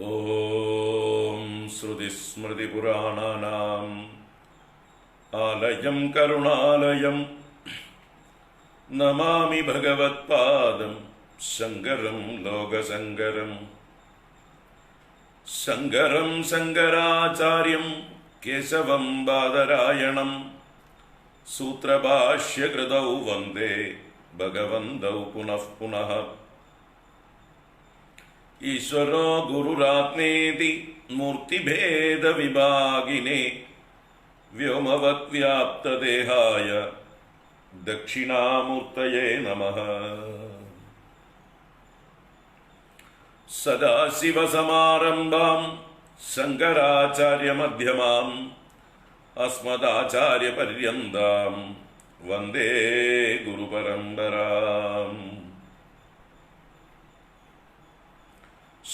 ഓം ശ്രുതിസ്മൃതിപുരാണാനാം ആലയം കരുണാലയം നമാമി ഭഗവത്പാദം ശങ്കരം ലോകശങ്കരം. ശങ്കരം ശങ്കരാചാര്യം കേശവം ബാദരായണം സൂത്രഭാഷ്യകൃതൗ വന്ദേ ഭഗവന്തൗ പുനഃ പുനഃ. ഈശ്വരോ ഗുരുരാത്മേതി മൂർത്തിഭേദ വിഭാഗിനേ വ്യോമവത് വ്യാപ്തദേഹായ ദക്ഷിണാമൂർത്തയേ നമഃ. സദാശിവസമാരംഭാം ശങ്കരാചാര്യമധ്യമാം അസ്മദാചാര്യപര്യന്താം വന്ദേ ഗുരുപരമ്പരാം.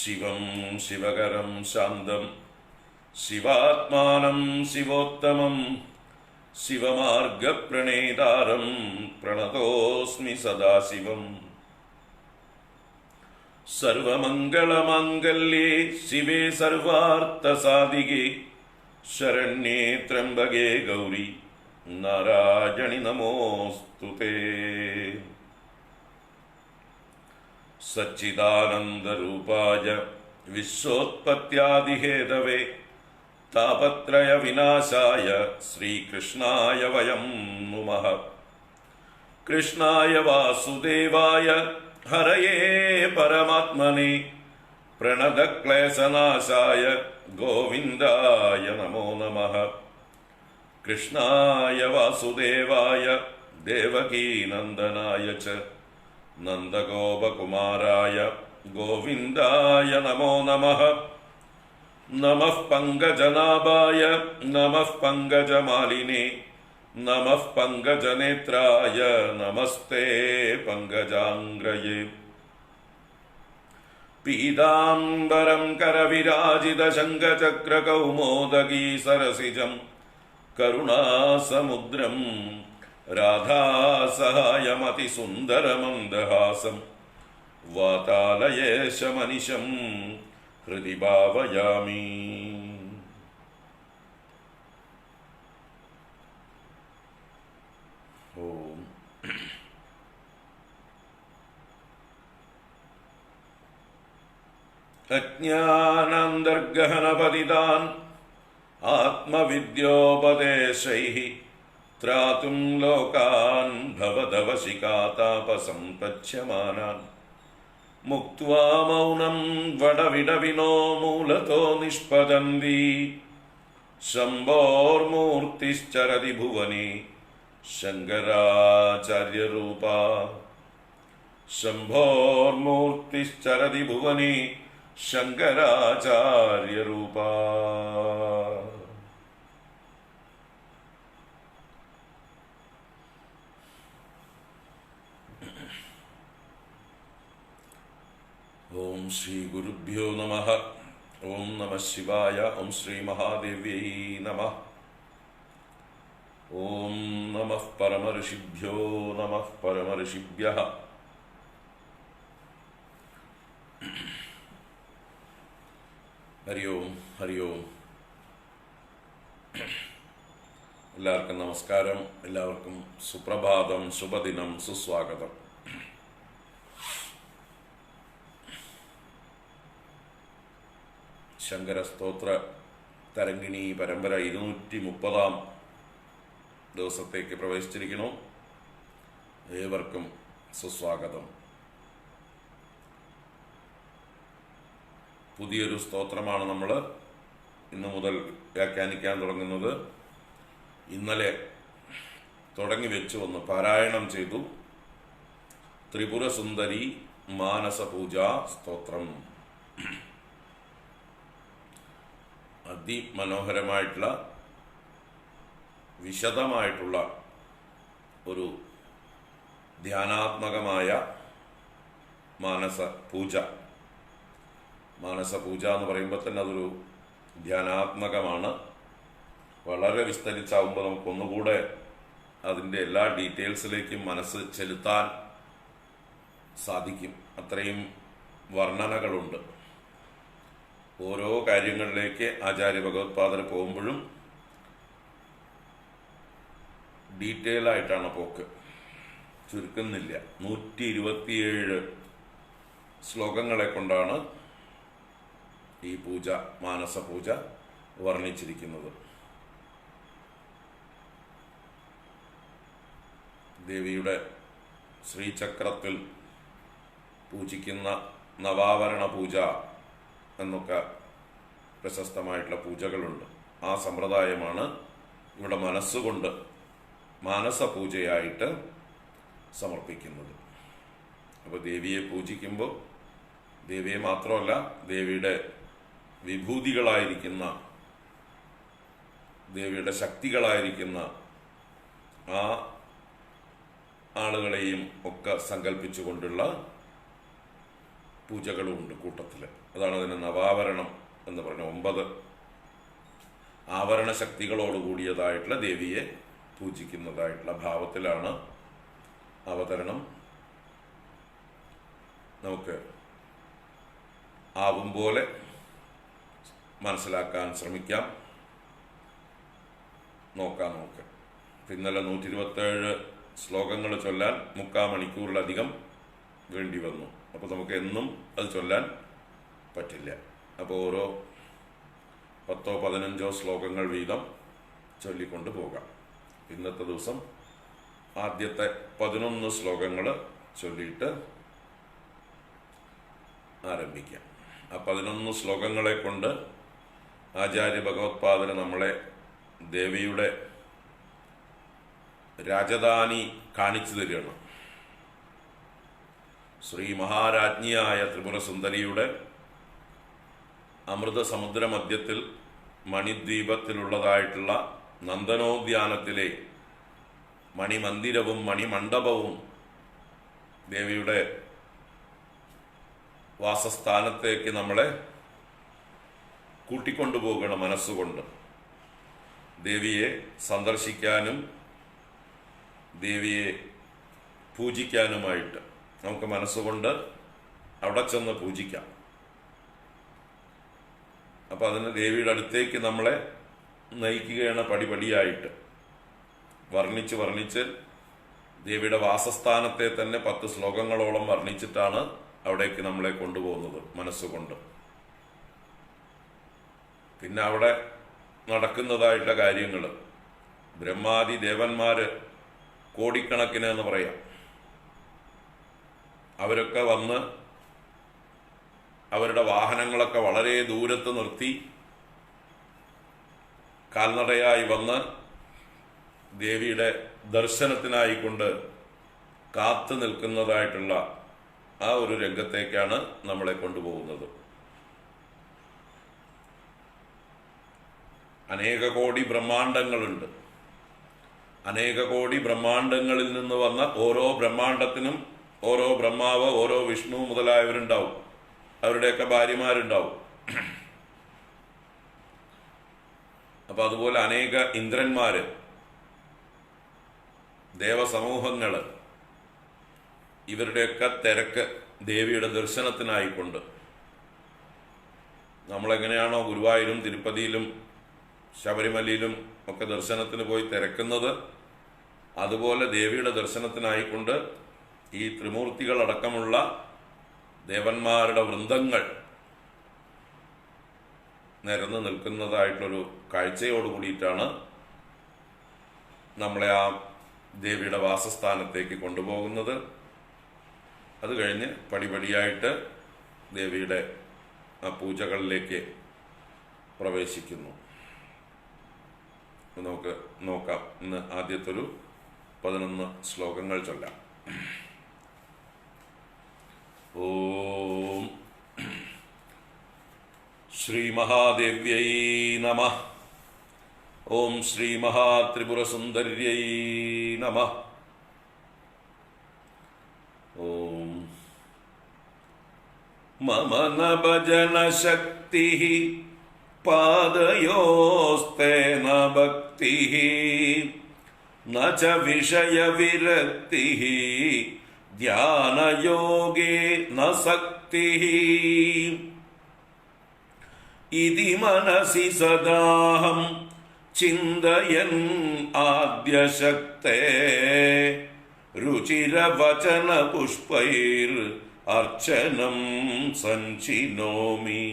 ശിവം ശിവകരം ശാന്തം ശിവാത്മാനം ശിവോത്തമം ശിവമാർഗപ്രണേതാരം പ്രണതോസ്മി സദാശിവം. സർവമംഗളമാംഗല്യേ ശിവേ സർവാർത്ഥസാധികേ ശരണ്യേ ത്രംബകേ ഗൗരി നാരായണി നമോസ്തുതേ. സച്ചിദാനന്ദരൂപായ വിശ്വോത്പത്യാദിഹേതവേ താപത്രയ വിനാശായ ശ്രീകൃഷ്ണായ വയം നുമഃ. കൃഷ്ണായ വാസുദേവായ ഹരയേ പരമാത്മനെ പ്രണതക്ലേശനാശായ ഗോവിന്ദായ നമോ നമഃ. കൃഷ്ണായ വാസുദേവായ ദേവകീനന്ദനായ ച നന്ദഗോപകുമാരായ ഗോവിന്ദായ നമോ നമഃ. നമഃ പങ്കജനാഭായ നമഃ പങ്കജമാലിനേ നമഃ പങ്കജനേത്രായ നമസ്തേ പങ്കജാംഗ്രയേ. പീതാംബരം കരവിരാജിത ശംഖചക്രകൗമോദഗീ സരസിജം കരുണാസമുദ്രം രാധാസഹായമതിസുന്ദരമന്ദഹാസം വാതാലയേശമനിശം ഹൃദി ഭാവയാമി. ഓം അജ്ഞാനാന്തർഗഹനപതിതാൻ ആത്മവിദ്യോപദേശൈഃ ത്രാതും ലോകാൻ ഭവദവശികാതാപസംപച്യമാനാൻ മുക്ത്വാ മൗനം വടവിടവിനോ മൂലതോ നിഷ്പതന്തി. ശംഭോർമൂർത്തിശ്ചരതി ഭുവനെ ശങ്കരാചാര്യരൂപാ. ശംഭോർമൂർത്തിശ്ചരതി ഭുവനെ ശങ്കരാചാര്യരൂപാ. ഓം ശ്രീ ഗുരുഭ്യോ നമഃ. ഓം നമഃ ശിവായ. ഓം ശ്രീ മഹാദേവ്യൈ നമഃ. ഓം നമഃ പരമഋഷിഭ്യോ നമഃ പരമഋഷിഭ്യഃ. ഹരി ഓം ഹരി ഓം. എല്ലാവർക്കും നമസ്കാരം. എല്ലാവർക്കും സുപ്രഭാതം, ശുഭദിനം, സുസ്വാഗതം. ശങ്കരസ്തോത്ര തരംഗിണി പരമ്പര 230 ദിവസത്തേക്ക് പ്രവേശിച്ചിരിക്കുന്നു. ഏവർക്കും സുസ്വാഗതം. പുതിയൊരു സ്തോത്രമാണ് നമ്മൾ ഇന്നു മുതൽ വ്യാഖ്യാനിക്കാൻ തുടങ്ങുന്നത്. ഇന്നലെ തുടങ്ങി വെച്ചു ഒന്ന് പാരായണം ചെയ്തു. ത്രിപുരസുന്ദരി മാനസപൂജാ സ്തോത്രം. അതിമനോഹരമായിട്ടുള്ള വിശദമായിട്ടുള്ള ഒരു ധ്യാനാത്മകമായ മാനസപൂജ. മാനസപൂജ എന്ന് പറയുമ്പോൾ തന്നെ അതൊരു ധ്യാനാത്മകമാണ്. വളരെ വിസ്തരിച്ചാവുമ്പോൾ നമുക്കൊന്നുകൂടെ അതിൻ്റെ എല്ലാ ഡീറ്റെയിൽസിലേക്കും മനസ്സ് ചെലുത്താൻ സാധിക്കും. അത്രയും വർണ്ണനകളുണ്ട്. ഓരോ കാര്യങ്ങളിലേക്ക് ആചാര്യ ഭഗവത്പാദർ പോകുമ്പോഴും ഡീറ്റെയിൽ ആയിട്ടാണ് പോക്ക്, ചുരുക്കുന്നില്ല. 127 ശ്ലോകങ്ങളെ കൊണ്ടാണ് ഈ പൂജ, മാനസ പൂജ വർണ്ണിച്ചിരിക്കുന്നത്. ദേവിയുടെ ശ്രീചക്രത്തിൽ പൂജിക്കുന്ന നവാവരണ പൂജ എന്നൊക്കെ പ്രശസ്തമായിട്ടുള്ള പൂജകളുണ്ട്. ആ സമ്പ്രദായമാണ് ഇവിടെ മനസ്സുകൊണ്ട് മാനസ പൂജയായിട്ട് സമർപ്പിക്കുന്നത്. അപ്പോൾ ദേവിയെ പൂജിക്കുമ്പോൾ ദേവിയെ മാത്രമല്ല, ദേവിയുടെ വിഭൂതികളായിരിക്കുന്ന, ദേവിയുടെ ശക്തികളായിരിക്കുന്ന ആ ആളുകളെയും ഒക്കെ സങ്കല്പിച്ചുകൊണ്ടുള്ള പൂജകളുമുണ്ട് കൂട്ടത്തിൽ. അതാണ് അതിന് നവാവരണം എന്ന് പറഞ്ഞ 9 ആവരണ ശക്തികളോടുകൂടിയതായിട്ടുള്ള ദേവിയെ പൂജിക്കുന്നതായിട്ടുള്ള ഭാവത്തിലാണ് അവതരണം. നമുക്ക് ആവും പോലെ മനസ്സിലാക്കാൻ ശ്രമിക്കാം, നോക്കാം നമുക്ക്. ഇന്നലെ 127 ശ്ലോകങ്ങൾ ചൊല്ലാൻ 3/4 മണിക്കൂറിലധികം വേണ്ടി വന്നു. അപ്പോൾ നമുക്ക് എന്നും അത് ചൊല്ലാൻ പറ്റില്ല. അപ്പോൾ ഓരോ 10 15 ശ്ലോകങ്ങൾ വീതം ചൊല്ലിക്കൊണ്ട് പോകാം. ഇന്നത്തെ ദിവസം ആദ്യത്തെ 11 ശ്ലോകങ്ങൾ ചൊല്ലിയിട്ട് ആരംഭിക്കാം. ആ 11 ശ്ലോകങ്ങളെ കൊണ്ട് ആചാര്യ ഭഗവത്പാദർ നമ്മളെ ദേവിയുടെ രാജധാനി കാണിച്ചു തരികയാണ്. ശ്രീ മഹാരാജ്ഞിയായ ത്രിപുര സുന്ദരിയുടെ അമൃത സമുദ്ര മധ്യത്തിൽ മണിദ്വീപത്തിലുള്ളതായിട്ടുള്ള നന്ദനോദ്യാനത്തിലെ മണിമന്ദിരവും മണിമണ്ഡപവും ദേവിയുടെ വാസസ്ഥാനത്തേക്ക് നമ്മളെ കൂട്ടിക്കൊണ്ടുപോകണം. മനസ്സുകൊണ്ട് ദേവിയെ സന്ദർശിക്കാനും ദേവിയെ പൂജിക്കാനുമായിട്ട് നമുക്ക് മനസ്സുകൊണ്ട് അവിടെ ചെന്ന് പൂജിക്കാം. അപ്പം അതിന് ദേവിയുടെ അടുത്തേക്ക് നമ്മളെ നയിക്കുകയാണ് പടിപടിയായിട്ട്. വർണ്ണിച്ച് ദേവിയുടെ വാസസ്ഥാനത്തെ തന്നെ 10 ശ്ലോകങ്ങളോളം വർണ്ണിച്ചിട്ടാണ് അവിടേക്ക് നമ്മളെ കൊണ്ടുപോകുന്നത് മനസ്സുകൊണ്ട്. പിന്നെ അവിടെ നടക്കുന്നതായിട്ടുള്ള കാര്യങ്ങൾ, ബ്രഹ്മാദി ദേവന്മാര് കോടിക്കണക്കിന് എന്ന് പറയാം, അവരൊക്കെ വന്ന് അവരുടെ വാഹനങ്ങളൊക്കെ വളരെ ദൂരത്ത് നിർത്തി കാൽനടയായി വന്ന് ദേവിയുടെ ദർശനത്തിനായിക്കൊണ്ട് കാത്തു നിൽക്കുന്നതായിട്ടുള്ള ആ ഒരു രംഗത്തേക്കാണ് നമ്മളെ കൊണ്ടുപോകുന്നത്. അനേക കോടി ബ്രഹ്മാണ്ടങ്ങളുണ്ട്. അനേക കോടി ബ്രഹ്മാണ്ടങ്ങളിൽ നിന്ന് വന്ന ഓരോ ബ്രഹ്മാണ്ടത്തിനും ഓരോ ബ്രഹ്മാവ്, ഓരോ വിഷ്ണു മുതലായവരുണ്ടാവും. അവരുടെയൊക്കെ ഭാര്യമാരുണ്ടാവും. അപ്പൊ അതുപോലെ അനേക ഇന്ദ്രന്മാര്, ദേവസമൂഹങ്ങള്, ഇവരുടെയൊക്കെ തിരക്ക് ദേവിയുടെ ദർശനത്തിനായിക്കൊണ്ട് നമ്മളെങ്ങനെയാണോ ഗുരുവായൂരും തിരുപ്പതിയിലും ശബരിമലയിലും ഒക്കെ ദർശനത്തിന് പോയി തിരക്കുന്നത്, അതുപോലെ ദേവിയുടെ ദർശനത്തിനായിക്കൊണ്ട് ഈ ത്രിമൂർത്തികളടക്കമുള്ള ദേവന്മാരുടെ വൃന്ദങ്ങൾ നിരന്ന് നിൽക്കുന്നതായിട്ടുള്ളൊരു കാഴ്ചയോട് കൂടിയിട്ടാണ് നമ്മളെ ആ ദേവിയുടെ വാസസ്ഥാനത്തേക്ക് കൊണ്ടുപോകുന്നത്. അത് കഴിഞ്ഞ് പടിപടിയായിട്ട് ദേവിയുടെ ആ പൂജകളിലേക്ക് പ്രവേശിക്കുന്നു. നമുക്ക് നോക്കാം. ഇന്ന് ആദ്യത്തൊരു 11 ശ്ലോകങ്ങൾ ചൊല്ലാം. ഓം ശ്രീ മഹാദേവ്യൈ നമഃ. ഓം ശ്രീ മഹാത്രിപുരസുന്ദര്यै നമഃ. ഓം മമ ന ഭജനശക്തിഃ പാദയോസ്തേന ഭക്തിഃ ന ച വിഷയവിരക്തിഃ ധ്യാനയോഗേ ന സക്തിഃ. ഇതി മനസി സദാഹം ചിന്തയൻ ആദ്യശക്തേ രുചിരവചന പുഷ്പൈർ അർച്ചനം സഞ്ചിനോമി.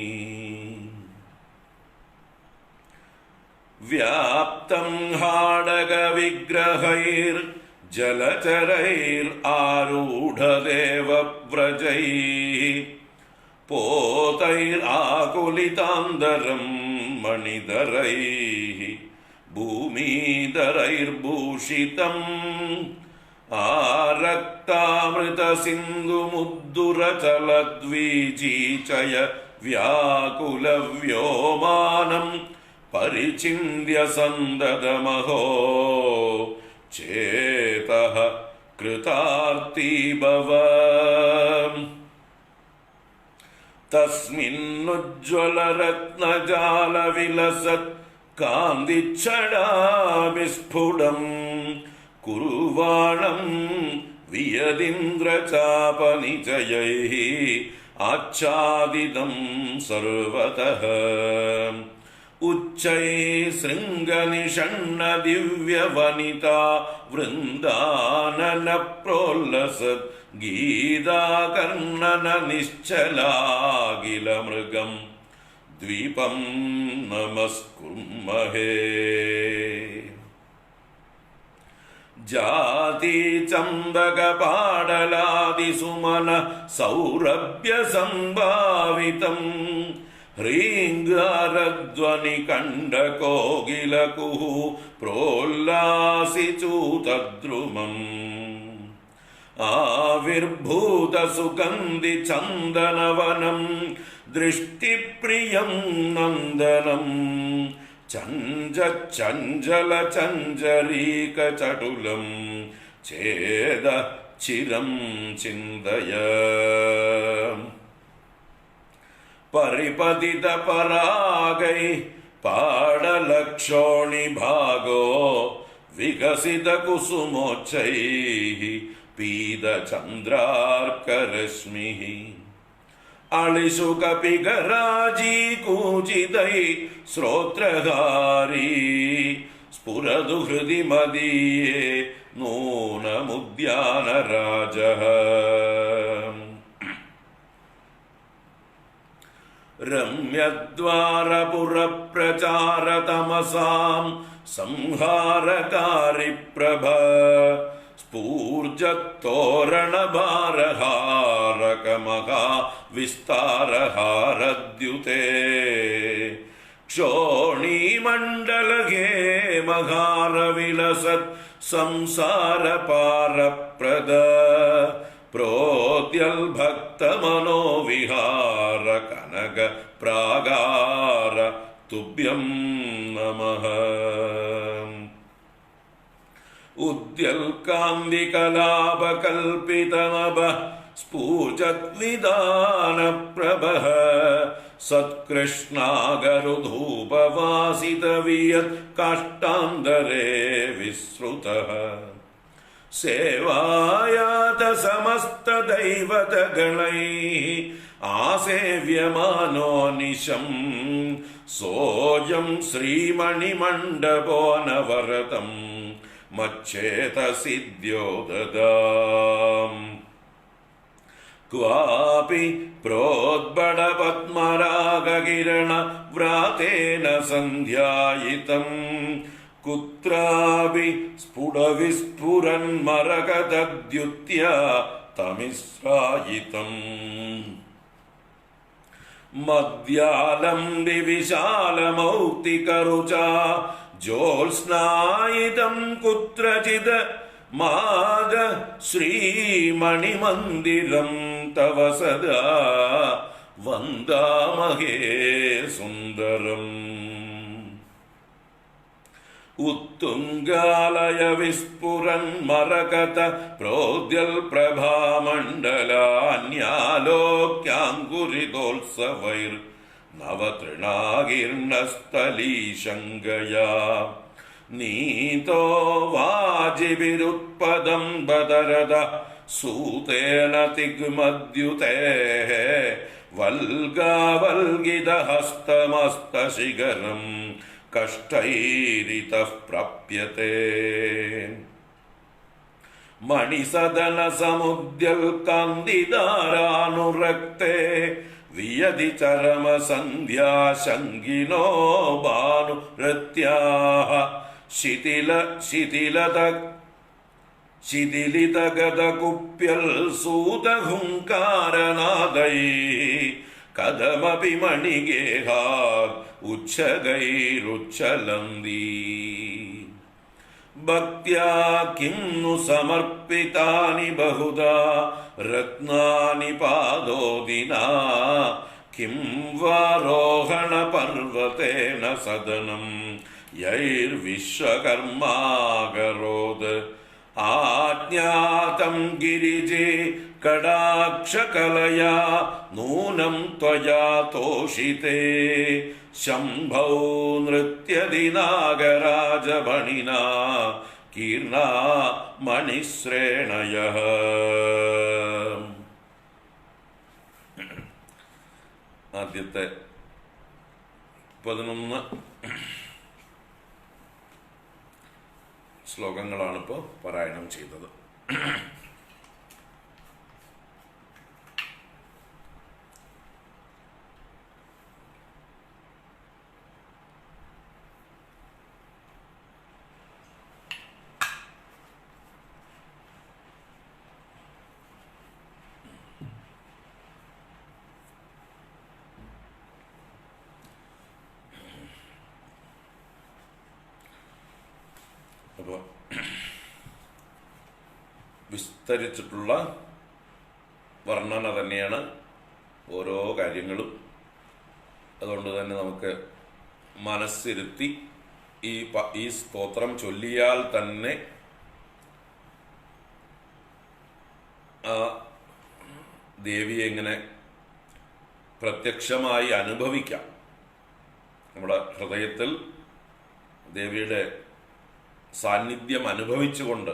വ്യാപ്തം ഹാടക വിഗ്രഹൈർ ജലചരൈർ ആരൂഢദേവവ്രജൈഃ പോതൈർ ആകുലിതാന്തരം മണിധരൈഃ ഭൂമിധരൈർഭൂഷിതം ആരക്താമൃതസിന്ധുമുദ്ദുരചലദ്വിജീചയ വ്യാകുലവ്യോമാനം പരിചിന്യ സന്തതമഹോ ചേതഃ കൃതാർത്തി ഭവ. തസ്മിന്നുജ്വലരത്നജാലവിലസത് കാന്തിച്ഛടാവിസ്ഫുടം കുർവാണം വിയദിന്ദ്രചാപനിജയൈഃ ആച്ഛാദിതം സർവതഃ. ഉച്ചൈഃ ശൃംഗനിഷണ്ണ ദിവ്യവനിതാ വൃന്ദാനന പ്രോല്ലസത് ഗീതാകർണന നിശ്ചലാഖില മൃഗം ദ്വീപം നമസ്കുർമഹേ. ജാതി ചന്ദക പാടലാദിസുമന സൗരഭ്യ സംഭാവിതം ഹ്രീങ്കാരധ്വനി കണ്ഠകോകിലകുഃ പ്രോല്ലാസിചൂതദ്രുമം ആവിർഭൂത സുഗന്ധി ചന്ദനവനം ദൃഷ്ടിപ്രിയം നന്ദനം ചഞ്ചല ചഞ്ചരീക ചടുലം ഛേദ ചിരം ചിന്തയ. പരിപതിത പരാഗൈ പാടലക്ഷോണി ഭാഗോ വികസിത കുസുമോച്ചൈഃ പീത ചന്ദ്രാർക്കരശ്മിഃ അളിഷു കപികരാജീ കൂചിതൈ ശ്രോത്രഹാരീ സ്ഫുരതു ഹൃദി മദീയേ നൂനമുദ്യാനരാജഃ. രമ്യദ്വാരപുരപ്രചാരതമസാം സംഹാരകാരി പ്രഭ സ്ഫൂർജത്തോരണഭാരഹാരകമഹാ വിസ്താരഹാരദ്യുതേ ക്ഷോണീമണ്ഡലഹേ മഹാരവിലസത് സംസാരപാരപ്രദ പ്രോദ്യൽഭക്തമനോവിഹാര കനക പ്രാകാര തുഭ്യം നമഃ. ഉദ്യൽകാന്തികലാപകൽപിതനഭ സ്ഫൂജദ്വിധാനപ്രഭഃ സത്കൃഷ്ണാഗരുധൂപവാസിതവിയത് കാഷ്ടാന്തരേ വിസ്മൃതഃ സേവായാത സമസ്തദൈവതഗണൈഃ ആസേവ്യമാനോ നിശം സോയം ശ്രീമണിമണ്ഡപോനവരതം മച്ഛേതസിദ്ധ്യോദതാം. ക്വാപി പ്രോദ്ബടപത്മരാഗകിരണ വ്രാതേന സന്ധ്യായിതം കുത്രാപി സ്ഫുടവിസ്ഫുരന്മരകതദ്യുത്യ തമിശ്രായിതം. മദ്യാലംബി വിശാലമൗക്തികരുചാ ജ്യോത്സ്നായിതം കുത്രചിത് മാഗ ശ്രീമണിമന്ദിരം തവ സദാ വന്ദാമഹേ സുന്ദരം. ഉത്തുംഗാലയ വിസ്ഫുരന്മരകത പ്രോദ്യൽപ്രഭാമണ്ഡലാന്യാലോക്യാങ്കുരിതോത്സവൈർ നവതൃണാകീർണസ്ഥലീശങ്കയാ നീതോ വാജിഭിരുത്പദം ബദരദ സൂതേന തിഗ്മദ്യുതേഃ വൽഗാവൽഗിതഹസ്തമസ്തശിഖരം കഷ്ടൈരിതഃ പ്രാപ്യത്തെ മണിസദനസമുദ്യൽകാന്തിധാരാനുരക്തേ വിയതി ചരമസന്ധ്യാശങ്കിനോ ഭാനുരത്യാഃ ശിഥിലിതഗതകുപ്യൽ സൂതഹുങ്കാരനാദൈഃ കഥമപി മണിഗേഹാത് ഉച്ഛകൈരുച്ഛലന്തി ഭക്ത്യാ കിം नु സമർപ്പിതാനി ബഹുധാ രത്നാനി പാദോദിനാ കിം വാരോഹണ പർവതേന സദനം യൈർവിശ്വകർമാകരോത് ആജ്ഞാതം ഗിരിജേ കടാക്ഷകലയാ നൂനം ത്വയാ തോഷിതേ ശംഭോ നൃത്യതി നാഗരാജഭണിനാ കീർണാ മണിശ്രേണയഃ. ആദ്യത്തെ 11 ശ്ലോകങ്ങളാണിപ്പോൾ പാരായണം ചെയ്തത്. അപ്പോൾ വിസ്തരിച്ചിട്ടുള്ള വർണ്ണന തന്നെയാണ് ഓരോ കാര്യങ്ങളും. അതുകൊണ്ട് തന്നെ നമുക്ക് മനസ്സിരുത്തി ഈ സ്തോത്രം ചൊല്ലിയാൽ തന്നെ ആ ദേവിയെ എങ്ങനെ പ്രത്യക്ഷമായി അനുഭവിക്കാം. നമ്മുടെ ഹൃദയത്തിൽ ദേവിയുടെ സാന്നിധ്യം അനുഭവിച്ചുകൊണ്ട്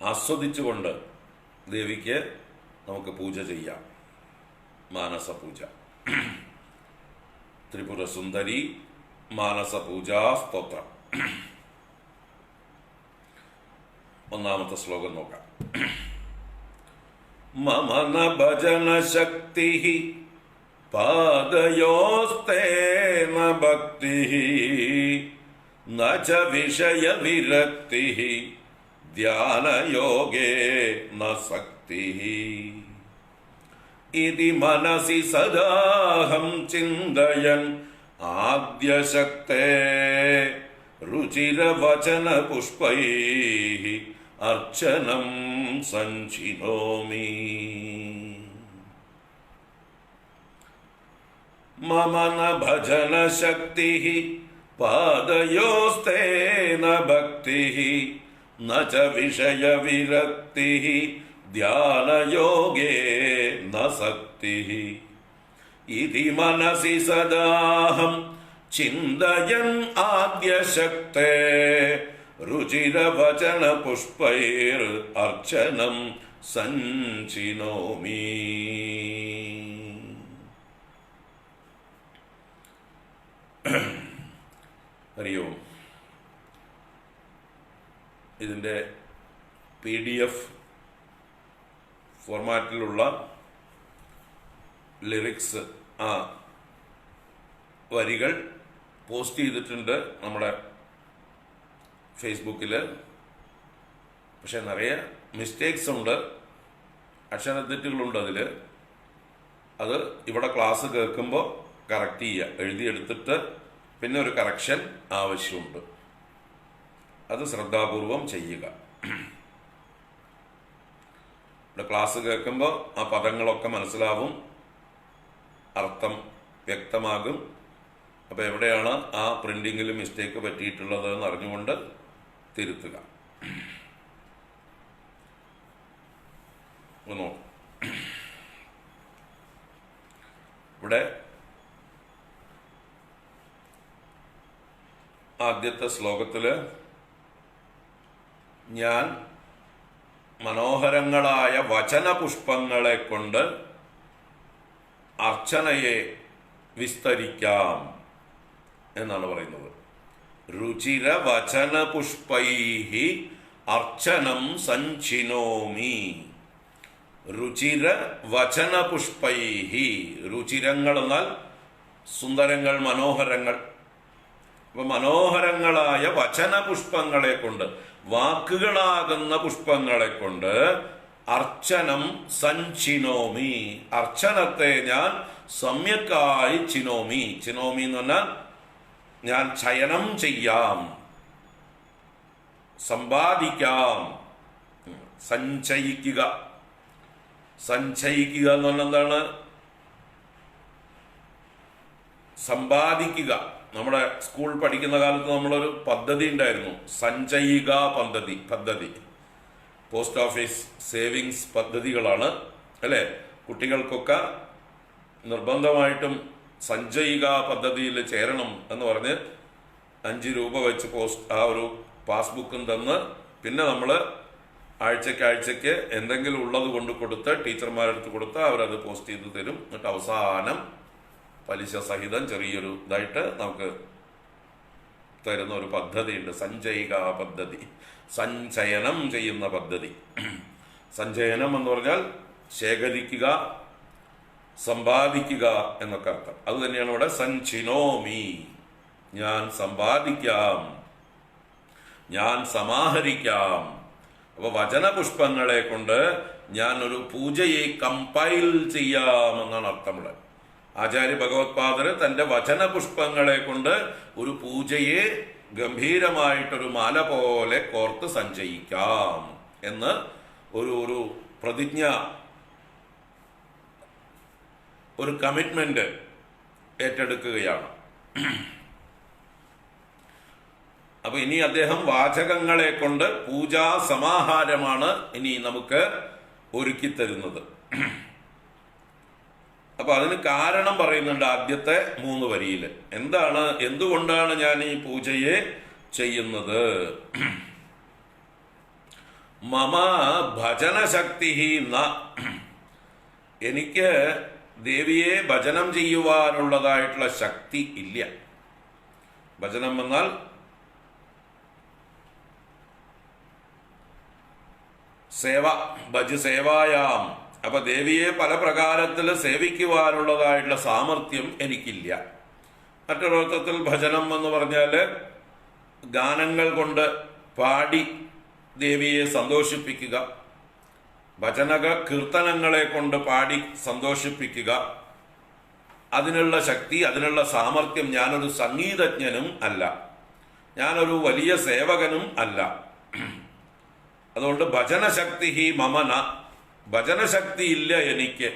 ആസ്വദിച്ചുകൊണ്ട് ദേവിക്ക് നമുക്ക് പൂജ ചെയ്യാം. മാനസപൂജ, ത്രിപുര സുന്ദരി മാനസപൂജാ സ്തോത്രം. ഒന്നാമത്തെ ശ്ലോകം നോക്കാം. മമ ന ഭജന ശക്തി പാദയോസ്തേ ന ഭക്തി ന ച വിഷയ വിരക്തി ധ്യാനയോഗേ ന സക്തി ഇതി മനസി സദാഹം ചിന്തയൻ ആദ്യശക്തേ രുചിരവചന പുഷ്പൈഃ അർച്ചനം സഞ്ചിനോമി. മമ ന ഭജന ശക്തി പാദയോസ്തേ ന ഭക്തി ന ച വിഷയ വിരക്തി ധ്യാനയോഗേ ന സക്തി ഇതി മനസി സദാഹം ചിന്തയൻ ആദ്യശക്തേ രുചിരവചന പുഷ്പൈർ അർച്ചനം സഞ്ചിനോമി. ഹരി ഓം. ഇതിൻ്റെ PDF ഫോർമാറ്റിലുള്ള ലിറിക്സ് വരികൾ പോസ്റ്റ് ചെയ്തിട്ടുണ്ട് നമ്മുടെ ഫേസ്ബുക്കിൽ. പക്ഷെ നിറയെ മിസ്റ്റേക്സ് ഉണ്ട്, അക്ഷരത്തെറ്റുകളുണ്ട് അതിൽ. അത് ഇവിടെ ക്ലാസ് കേൾക്കുമ്പോൾ കറക്റ്റ് ചെയ്യുക, എഴുതിയെടുത്തിട്ട് പിന്നെ ഒരു കറക്ഷൻ ആവശ്യമുണ്ട്. അത് ശ്രദ്ധാപൂർവം ചെയ്യുക. ഇവിടെ ക്ലാസ് കേൾക്കുമ്പോൾ ആ പദങ്ങളൊക്കെ മനസ്സിലാവും, അർത്ഥം വ്യക്തമാകും. അപ്പോൾ എവിടെയാണ് ആ പ്രിന്റിങ്ങിൽ മിസ്റ്റേക്ക് പറ്റിയിട്ടുള്ളത് എന്ന് അറിഞ്ഞുകൊണ്ട് തിരുത്തുക. ഇവിടെ ആദ്യത്തെ ശ്ലോകത്തില് ഞാൻ മനോഹരങ്ങളായ വചനപുഷ്പങ്ങളെ കൊണ്ട് അർച്ചനയെ വിസ്തരിക്കാം എന്നാണ് പറയുന്നത്. രുചിര വചന പുഷ്പൈഹി അർച്ചനം സഞ്ചിനോമി. രുചിര വചന പുഷ്പൈഹി. രുചിരങ്ങൾ എന്നാൽ സുന്ദരങ്ങൾ, മനോഹരങ്ങൾ. അപ്പൊ മനോഹരങ്ങളായ വചന പുഷ്പങ്ങളെ കൊണ്ട്, വാക്കുകളാകുന്ന പുഷ്പങ്ങളെ കൊണ്ട് അർച്ചനം സഞ്ചിനോമി. അർച്ചനത്തെ ഞാൻ സമ്യക്കായി ചിനോമി. ചിനോമി എന്ന് പറഞ്ഞാൽ ഞാൻ ചയനം ചെയ്യാം, സമ്പാദിക്കാം. സഞ്ചയിക്കുക. സഞ്ചയിക്കുക എന്ന് പറഞ്ഞാൽ എന്താണ്? സമ്പാദിക്കുക. നമ്മുടെ സ്കൂൾ പഠിക്കുന്ന കാലത്ത് നമ്മളൊരു പദ്ധതി ഉണ്ടായിരുന്നു, സഞ്ചയിക പദ്ധതി. പോസ്റ്റ് ഓഫീസ് സേവിങ്സ് പദ്ധതികളാണ് അല്ലേ? കുട്ടികൾക്കൊക്കെ നിർബന്ധമായിട്ടും സഞ്ചയിക പദ്ധതിയിൽ ചേരണം എന്ന് പറഞ്ഞ് 5 രൂപ വെച്ച് ആ ഒരു പാസ്ബുക്കും തന്ന്, പിന്നെ നമ്മൾ ആഴ്ചയ്ക്ക് എന്തെങ്കിലും ഉള്ളത് കൊണ്ട് കൊടുത്ത് ടീച്ചർമാരെടുത്ത് കൊടുത്ത് അവരത് പോസ്റ്റ് ചെയ്ത് തരും. എന്നിട്ട് അവസാനം പലിശ സഹിതം ചെറിയൊരു ഇതായിട്ട് നമുക്ക് തരുന്ന ഒരു പദ്ധതിയുണ്ട്, സഞ്ചയിക പദ്ധതി. സഞ്ചയനം ചെയ്യുന്ന പദ്ധതി. സഞ്ചയനം എന്ന് പറഞ്ഞാൽ ശേഖരിക്കുക, സമ്പാദിക്കുക എന്നൊക്കെ അർത്ഥം. അത് തന്നെയാണ് ഇവിടെ സഞ്ചിനോമി. ഞാൻ സമ്പാദിക്കാം, ഞാൻ സമാഹരിക്കാം. അപ്പൊ വചനപുഷ്പങ്ങളെ കൊണ്ട് ഞാൻ ഒരു പൂജയെ കമ്പൈൽ ചെയ്യാമെന്നാണ് അർത്ഥമുള്ളത്. ആചാര്യ ഭഗവത്പാദര് തന്റെ വചനപുഷ്പങ്ങളെ കൊണ്ട് ഒരു പൂജയെ ഗംഭീരമായിട്ടൊരു മാല പോലെ കോർത്ത് സഞ്ചയിക്കാം എന്ന് ഒരു പ്രതിജ്ഞ, ഒരു കമ്മിറ്റ്മെന്റ് ഏറ്റെടുക്കുകയാണ്. അപ്പൊ ഇനി അദ്ദേഹം വാചകങ്ങളെ കൊണ്ട് പൂജാ സമാഹാരമാണ് ഇനി നമുക്ക് ഒരുക്കി തരുന്നത്. അപ്പൊ അതിന് കാരണം പറയുന്നുണ്ട് ആദ്യത്തെ 3 വരിയിൽ. എന്തുകൊണ്ടാണ് ഞാൻ ഈ പൂജയെ ചെയ്യുന്നത്? മമ ഭജനശക്തി ന. എനിക്ക് ദേവിയെ ഭജനം ചെയ്യുവാനുള്ളതായിട്ടുള്ള ശക്തി ഇല്ല. ഭജനം എന്നാൽ സേവ. ഭജ് സേവായാം. അപ്പൊ ദേവിയെ പല പ്രകാരത്തിൽ സേവിക്കുവാനുള്ളതായിട്ടുള്ള സാമർഥ്യം എനിക്കില്ല. മറ്റൊരർത്ഥത്തിൽ ഭജനം എന്ന് പറഞ്ഞാല് ഗാനങ്ങൾ കൊണ്ട് പാടി ദേവിയെ സന്തോഷിപ്പിക്കുക, ഭജനക കീർത്തനങ്ങളെ കൊണ്ട് പാടി സന്തോഷിപ്പിക്കുക. അതിനുള്ള ശക്തി, അതിനുള്ള സാമർഥ്യം ഞാനൊരു സംഗീതജ്ഞനും അല്ല, ഞാനൊരു വലിയ സേവകനും അല്ല. അതുകൊണ്ട് ഭജനശക്തി മമന, ഭജനശക്തി ഇല്ല എനിക്ക്.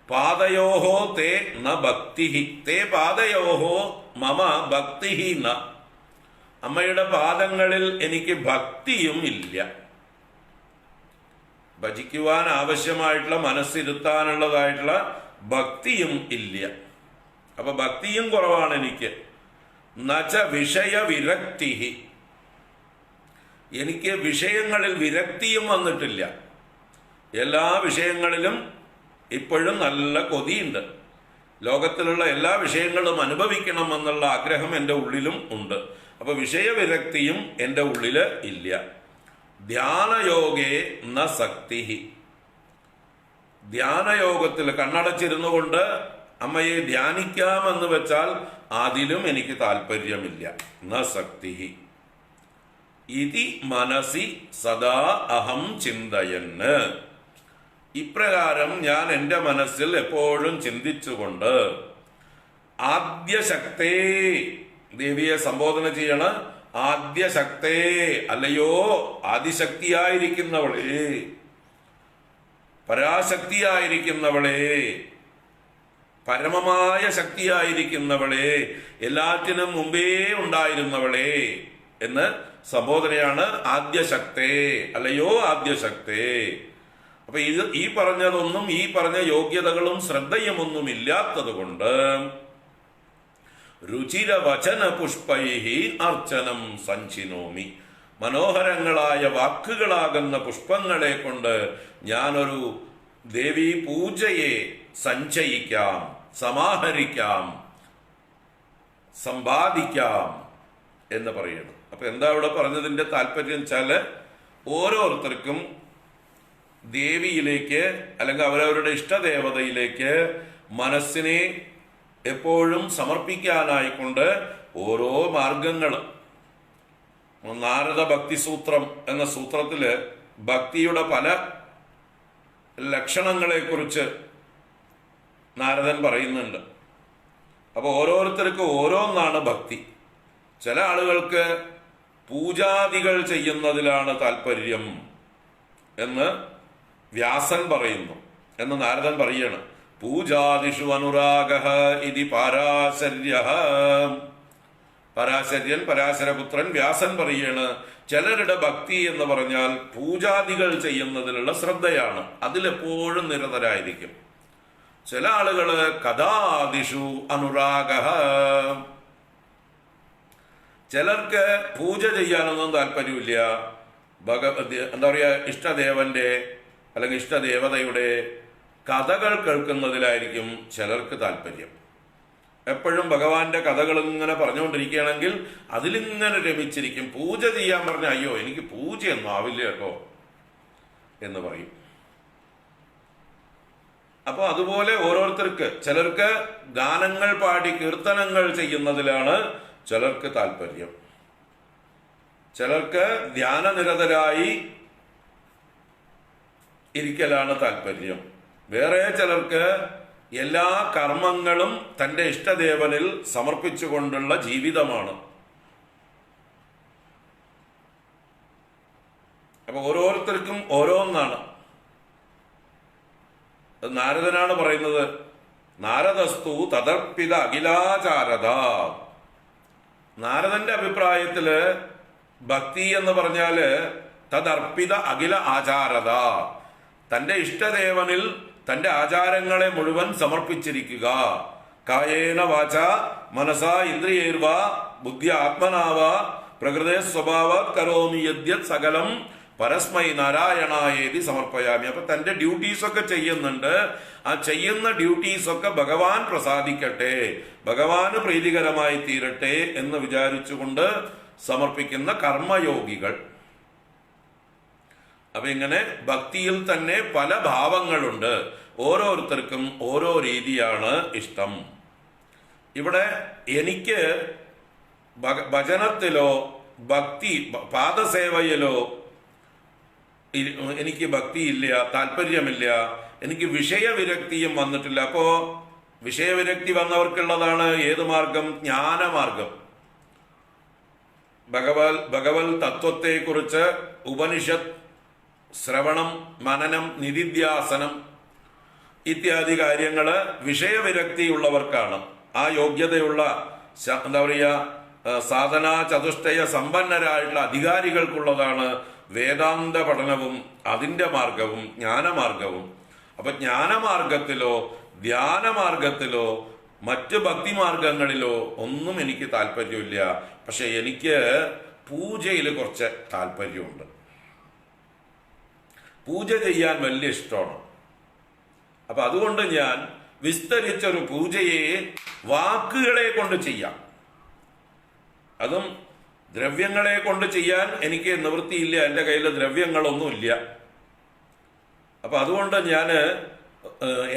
പാദയോഹോ തേ ന ഭക്തി, തേ പാദയോഹോ മമ ഭക്തി ന. അമ്മയുടെ പാദങ്ങളിൽ എനിക്ക് ഭക്തിയും ഇല്ല. ഭജിക്കുവാൻ ആവശ്യമായിട്ടുള്ള, മനസ്സിരുത്താനുള്ളതായിട്ടുള്ള ഭക്തിയും ഇല്ല. അപ്പൊ ഭക്തിയും കുറവാണ് എനിക്ക്. നച വിഷയ വിരക്തി, എനിക്ക് വിഷയങ്ങളിൽ വിരക്തിയും വന്നിട്ടില്ല. എല്ലാ വിഷയങ്ങളിലും ഇപ്പോഴും നല്ല കൊതിയുണ്ട്. ലോകത്തിലുള്ള എല്ലാ വിഷയങ്ങളും അനുഭവിക്കണം എന്നുള്ള ആഗ്രഹം എൻ്റെ ഉള്ളിലും ഉണ്ട്. അപ്പൊ വിഷയവിരക്തിയും എൻ്റെ ഉള്ളില് ഇല്ല. ധ്യാനയോഗേ ന ശക്തി, ധ്യാനയോഗത്തിൽ കണ്ണടച്ചിരുന്നു കൊണ്ട് അമ്മയെ ധ്യാനിക്കാമെന്ന് വെച്ചാൽ അതിലും എനിക്ക് താല്പര്യമില്ല. ന ശക്തി ഇതി മനസി സദാ അഹം ചിന്തയന്. ഇപ്രകാരം ഞാൻ എൻ്റെ മനസ്സിൽ എപ്പോഴും ചിന്തിച്ചുകൊണ്ട് ആദ്യശക്തേ, ദേവിയെ സംബോധന ചെയ്യണ. ആദ്യശക്തേ, അല്ലയോ ആദിശക്തിയായിരിക്കുന്നവളേ, പരാശക്തിയായിരിക്കുന്നവളേ, പരമമായ ശക്തിയായിരിക്കുന്നവളേ, എല്ലാറ്റിനും മുമ്പേ ഉണ്ടായിരുന്നവളേ എന്ന് സംബോധനയാണ് ആദ്യശക്തേ, അല്ലയോ ആദ്യശക്തേ. അപ്പൊ ഈ പറഞ്ഞതൊന്നും, ഈ പറഞ്ഞ യോഗ്യതകളും ശ്രദ്ധയുമൊന്നും ഇല്ലാത്തത് കൊണ്ട് രുചിരവചന പുഷ്പൈഹി അർച്ചനം സഞ്ചിനോമി, മനോഹരങ്ങളായ വാക്കുകളാകുന്ന പുഷ്പങ്ങളെ കൊണ്ട് ഞാനൊരു ദേവി പൂജയെ സഞ്ചയിക്കാം, സമാഹരിക്കാം, സമ്പാദിക്കാം എന്ന് പറയണം. അപ്പൊ എന്താ ഇവിടെ പറഞ്ഞതിന്റെ താല്പര്യം വെച്ചാല് ഓരോരുത്തർക്കും ദേവിയിലേക്ക് അല്ലെങ്കിൽ അവരവരുടെ ഇഷ്ടദേവതയിലേക്ക് മനസ്സിനെ എപ്പോഴും സമർപ്പിക്കാനായിക്കൊണ്ട് ഓരോ മാർഗങ്ങൾ. നാരദ ഭക്തിസൂത്രം എന്ന സൂത്രത്തില് ഭക്തിയുടെ പല ലക്ഷണങ്ങളെ കുറിച്ച് നാരദൻ പറയുന്നുണ്ട്. അപ്പൊ ഓരോരുത്തർക്കും ഓരോന്നാണ് ഭക്തി. ചില ആളുകൾക്ക് പൂജാദികൾ ചെയ്യുന്നതിലാണ് താല്പര്യം എന്ന് വ്യാസൻ പറയുന്നു, എന്ന് നാരദൻ പറയാണ്. പൂജാദിഷു അനുരാഗഃ ഇതി പാരാശര്യഃ. പരാശര്യൻ, പരാശരപുത്രൻ വ്യാസൻ പറയാണ്, ചിലരുടെ ഭക്തി എന്ന് പറഞ്ഞാൽ പൂജാദികൾ ചെയ്യുന്നതിലുള്ള ശ്രദ്ധയാണ്, അതിലെപ്പോഴും നിരതരായിരിക്കും. ചില ആളുകള് കഥാദിഷു അനുരാഗഃ. ചിലർക്ക് പൂജ ചെയ്യാനൊന്നും താല്പര്യമില്ല. എന്താ പറയുക, ഇഷ്ടദേവന്റെ അല്ലെങ്കിൽ ഇഷ്ടദേവതയുടെ കഥകൾ കേൾക്കുന്നതിലായിരിക്കും ചിലർക്ക് താല്പര്യം. എപ്പോഴും ഭഗവാന്റെ കഥകൾ ഇങ്ങനെ പറഞ്ഞുകൊണ്ടിരിക്കുകയാണെങ്കിൽ അതിലിങ്ങനെ രമിച്ചിരിക്കും. പൂജ ചെയ്യാൻ പറഞ്ഞ അയ്യോ എനിക്ക് പൂജയൊന്നും ആവില്ല കേട്ടോ എന്ന് പറയും. അപ്പൊ അതുപോലെ ഓരോരുത്തർക്ക്, ചിലർക്ക് ഗാനങ്ങൾ പാടി കീർത്തനങ്ങൾ ചെയ്യുന്നതിലാണ് ചിലർക്ക് താല്പര്യം. ചിലർക്ക് ധ്യാനനിരതരായി ഇരിക്കലാണ് താല്പര്യം. വേറെ ചിലർക്ക് എല്ലാ കർമ്മങ്ങളും തന്റെ ഇഷ്ടദേവനിൽ സമർപ്പിച്ചുകൊണ്ടുള്ള ജീവിതമാണ്. അപ്പൊ ഓരോരുത്തർക്കും ഓരോന്നാണ്. നാരദനാണ് പറയുന്നത്, നാരദസ്തു തദർപ്പിത അഖിലാചാരത. നാരദന്റെ അഭിപ്രായത്തില് ഭക്തി എന്ന് പറഞ്ഞാല് തദർപ്പിത അഖില ആചാരത, തന്റെ ഇഷ്ടദേവനിൽ തന്റെ ആചാരങ്ങളെ മുഴുവൻ സമർപ്പിച്ചിരിക്കുക. കായേന വാച മനസാ ഇന്ദ്രിയൈർവ ബുദ്ധി ആത്മനാവ പ്രകൃതേ സ്വഭാവാത് കരോമി യദ്യത് സകലം പരസ്മൈ നാരായണായേതി സമർപ്പയാമി. അപ്പൊ തന്റെ ഡ്യൂട്ടീസൊക്കെ ചെയ്യുന്നുണ്ട്. ആ ചെയ്യുന്ന ഡ്യൂട്ടീസൊക്കെ ഭഗവാൻ പ്രസാദിക്കട്ടെ, ഭഗവാന് പ്രീതികരമായി തീരട്ടെ എന്ന് വിചാരിച്ചുകൊണ്ട് സമർപ്പിക്കുന്ന കർമ്മയോഗികൾ. അപ്പൊ ഇങ്ങനെ ഭക്തിയിൽ തന്നെ പല ഭാവങ്ങളുണ്ട്. ഓരോരുത്തർക്കും ഓരോ രീതിയാണ് ഇഷ്ടം. ഇവിടെ എനിക്ക് ഭജനത്തിലോ ഭക്തി പാദസേവയിലോ എനിക്ക് ഭക്തിയില്ല, താല്പര്യമില്ല. എനിക്ക് വിഷയവിരക്തിയും വന്നിട്ടില്ല. അപ്പോ വിഷയവിരക്തി വന്നവർക്കുള്ളതാണ് ഏത് മാർഗം? ജ്ഞാനമാർഗം. ഭഗവത് തത്വത്തെക്കുറിച്ച് ഉപനിഷത്ത് ശ്രവണം, മനനം, നിധിധ്യാസനം ഇത്യാദി കാര്യങ്ങള് വിഷയവിരക്തി ഉള്ളവർക്കാണ്. ആ യോഗ്യതയുള്ള എന്താ പറയുക, സാധനാ ചതുഷ്ടയ സമ്പന്നരായിട്ടുള്ള അധികാരികൾക്കുള്ളതാണ് വേദാന്ത പഠനവും അതിന്റെ മാർഗവും ജ്ഞാനമാർഗവും. അപ്പൊ ജ്ഞാനമാർഗത്തിലോ ധ്യാനമാർഗത്തിലോ മറ്റ് ഭക്തിമാർഗങ്ങളിലോ ഒന്നും എനിക്ക് താല്പര്യമില്ല. പക്ഷെ എനിക്ക് പൂജയിൽ കുറച്ച് താല്പര്യമുണ്ട്. പൂജ ചെയ്യാൻ വലിയ ഇഷ്ടമാണ്. അപ്പൊ അതുകൊണ്ട് ഞാൻ വിസ്തരിച്ചൊരു പൂജയെ വാക്കുകളെ കൊണ്ട് ചെയ്യാം. അതും ദ്രവ്യങ്ങളെ കൊണ്ട് ചെയ്യാൻ എനിക്ക് നിവൃത്തിയില്ല, എൻ്റെ കയ്യിൽ ദ്രവ്യങ്ങളൊന്നുമില്ല. അപ്പൊ അതുകൊണ്ട് ഞാൻ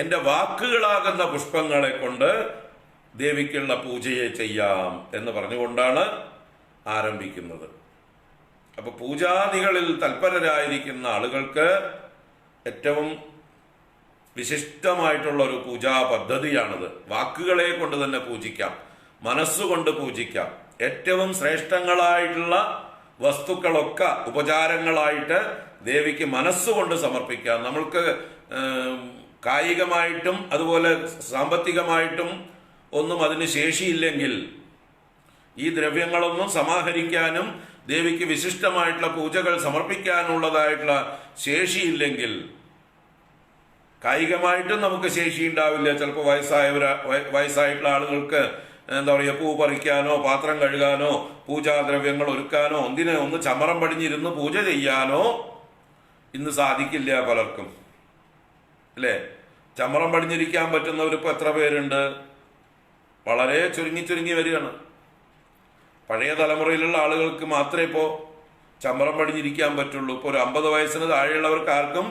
എൻ്റെ വാക്കുകളാകുന്ന പുഷ്പങ്ങളെ കൊണ്ട് ദേവിക്കുള്ള പൂജയെ ചെയ്യാം എന്ന് പറഞ്ഞുകൊണ്ടാണ് ആരംഭിക്കുന്നത്. അപ്പൊ പൂജാദികളിൽ തൽപരരായിരിക്കുന്ന ആളുകൾക്ക് ഏറ്റവും വിശിഷ്ടമായിട്ടുള്ള ഒരു പൂജാ പദ്ധതിയാണിത്. വാക്കുകളെ കൊണ്ട് തന്നെ പൂജിക്കാം, മനസ്സുകൊണ്ട് പൂജിക്കാം. ഏറ്റവും ശ്രേഷ്ഠങ്ങളായിട്ടുള്ള വസ്തുക്കളൊക്കെ ഉപചാരങ്ങളായിട്ട് ദേവിക്ക് മനസ്സുകൊണ്ട് സമർപ്പിക്കാം. നമ്മൾക്ക് കായികമായിട്ടും അതുപോലെ സാമ്പത്തികമായിട്ടും ഒന്നും അതിന് ശേഷിയില്ലെങ്കിൽ, ഈ ദ്രവ്യങ്ങളൊന്നും സമാഹരിക്കാനും ദേവിക്ക് വിശിഷ്ടമായിട്ടുള്ള പൂജകൾ സമർപ്പിക്കാനുള്ളതായിട്ടുള്ള ശേഷിയില്ലെങ്കിൽ, കായികമായിട്ടും നമുക്ക് ശേഷി ഉണ്ടാവില്ല. ചിലപ്പോൾ വയസ്സായിട്ടുള്ള ആളുകൾക്ക് എന്താ പറയുക, പൂ പറിക്കാനോ പാത്രം കഴുകാനോ പൂജാദ്രവ്യങ്ങൾ ഒരുക്കാനോ ഒന്ന് ചമറം പടിഞ്ഞിരുന്ന് പൂജ ചെയ്യാനോ ഇന്ന് സാധിക്കില്ല പലർക്കും. അല്ലേ? ചമ്മറം പടിഞ്ഞിരിക്കാൻ പറ്റുന്നവരിപ്പോൾ എത്ര പേരുണ്ട്? വളരെ ചുരുങ്ങി ചുരുങ്ങി വരികയാണ്. പഴയ തലമുറയിലുള്ള ആളുകൾക്ക് മാത്രമേ ഇപ്പോൾ ചമ്മറം പടിഞ്ഞിരിക്കാൻ പറ്റുള്ളൂ. ഇപ്പോൾ ഒരു 50 വയസ്സിന് താഴെയുള്ളവർക്ക് ആർക്കും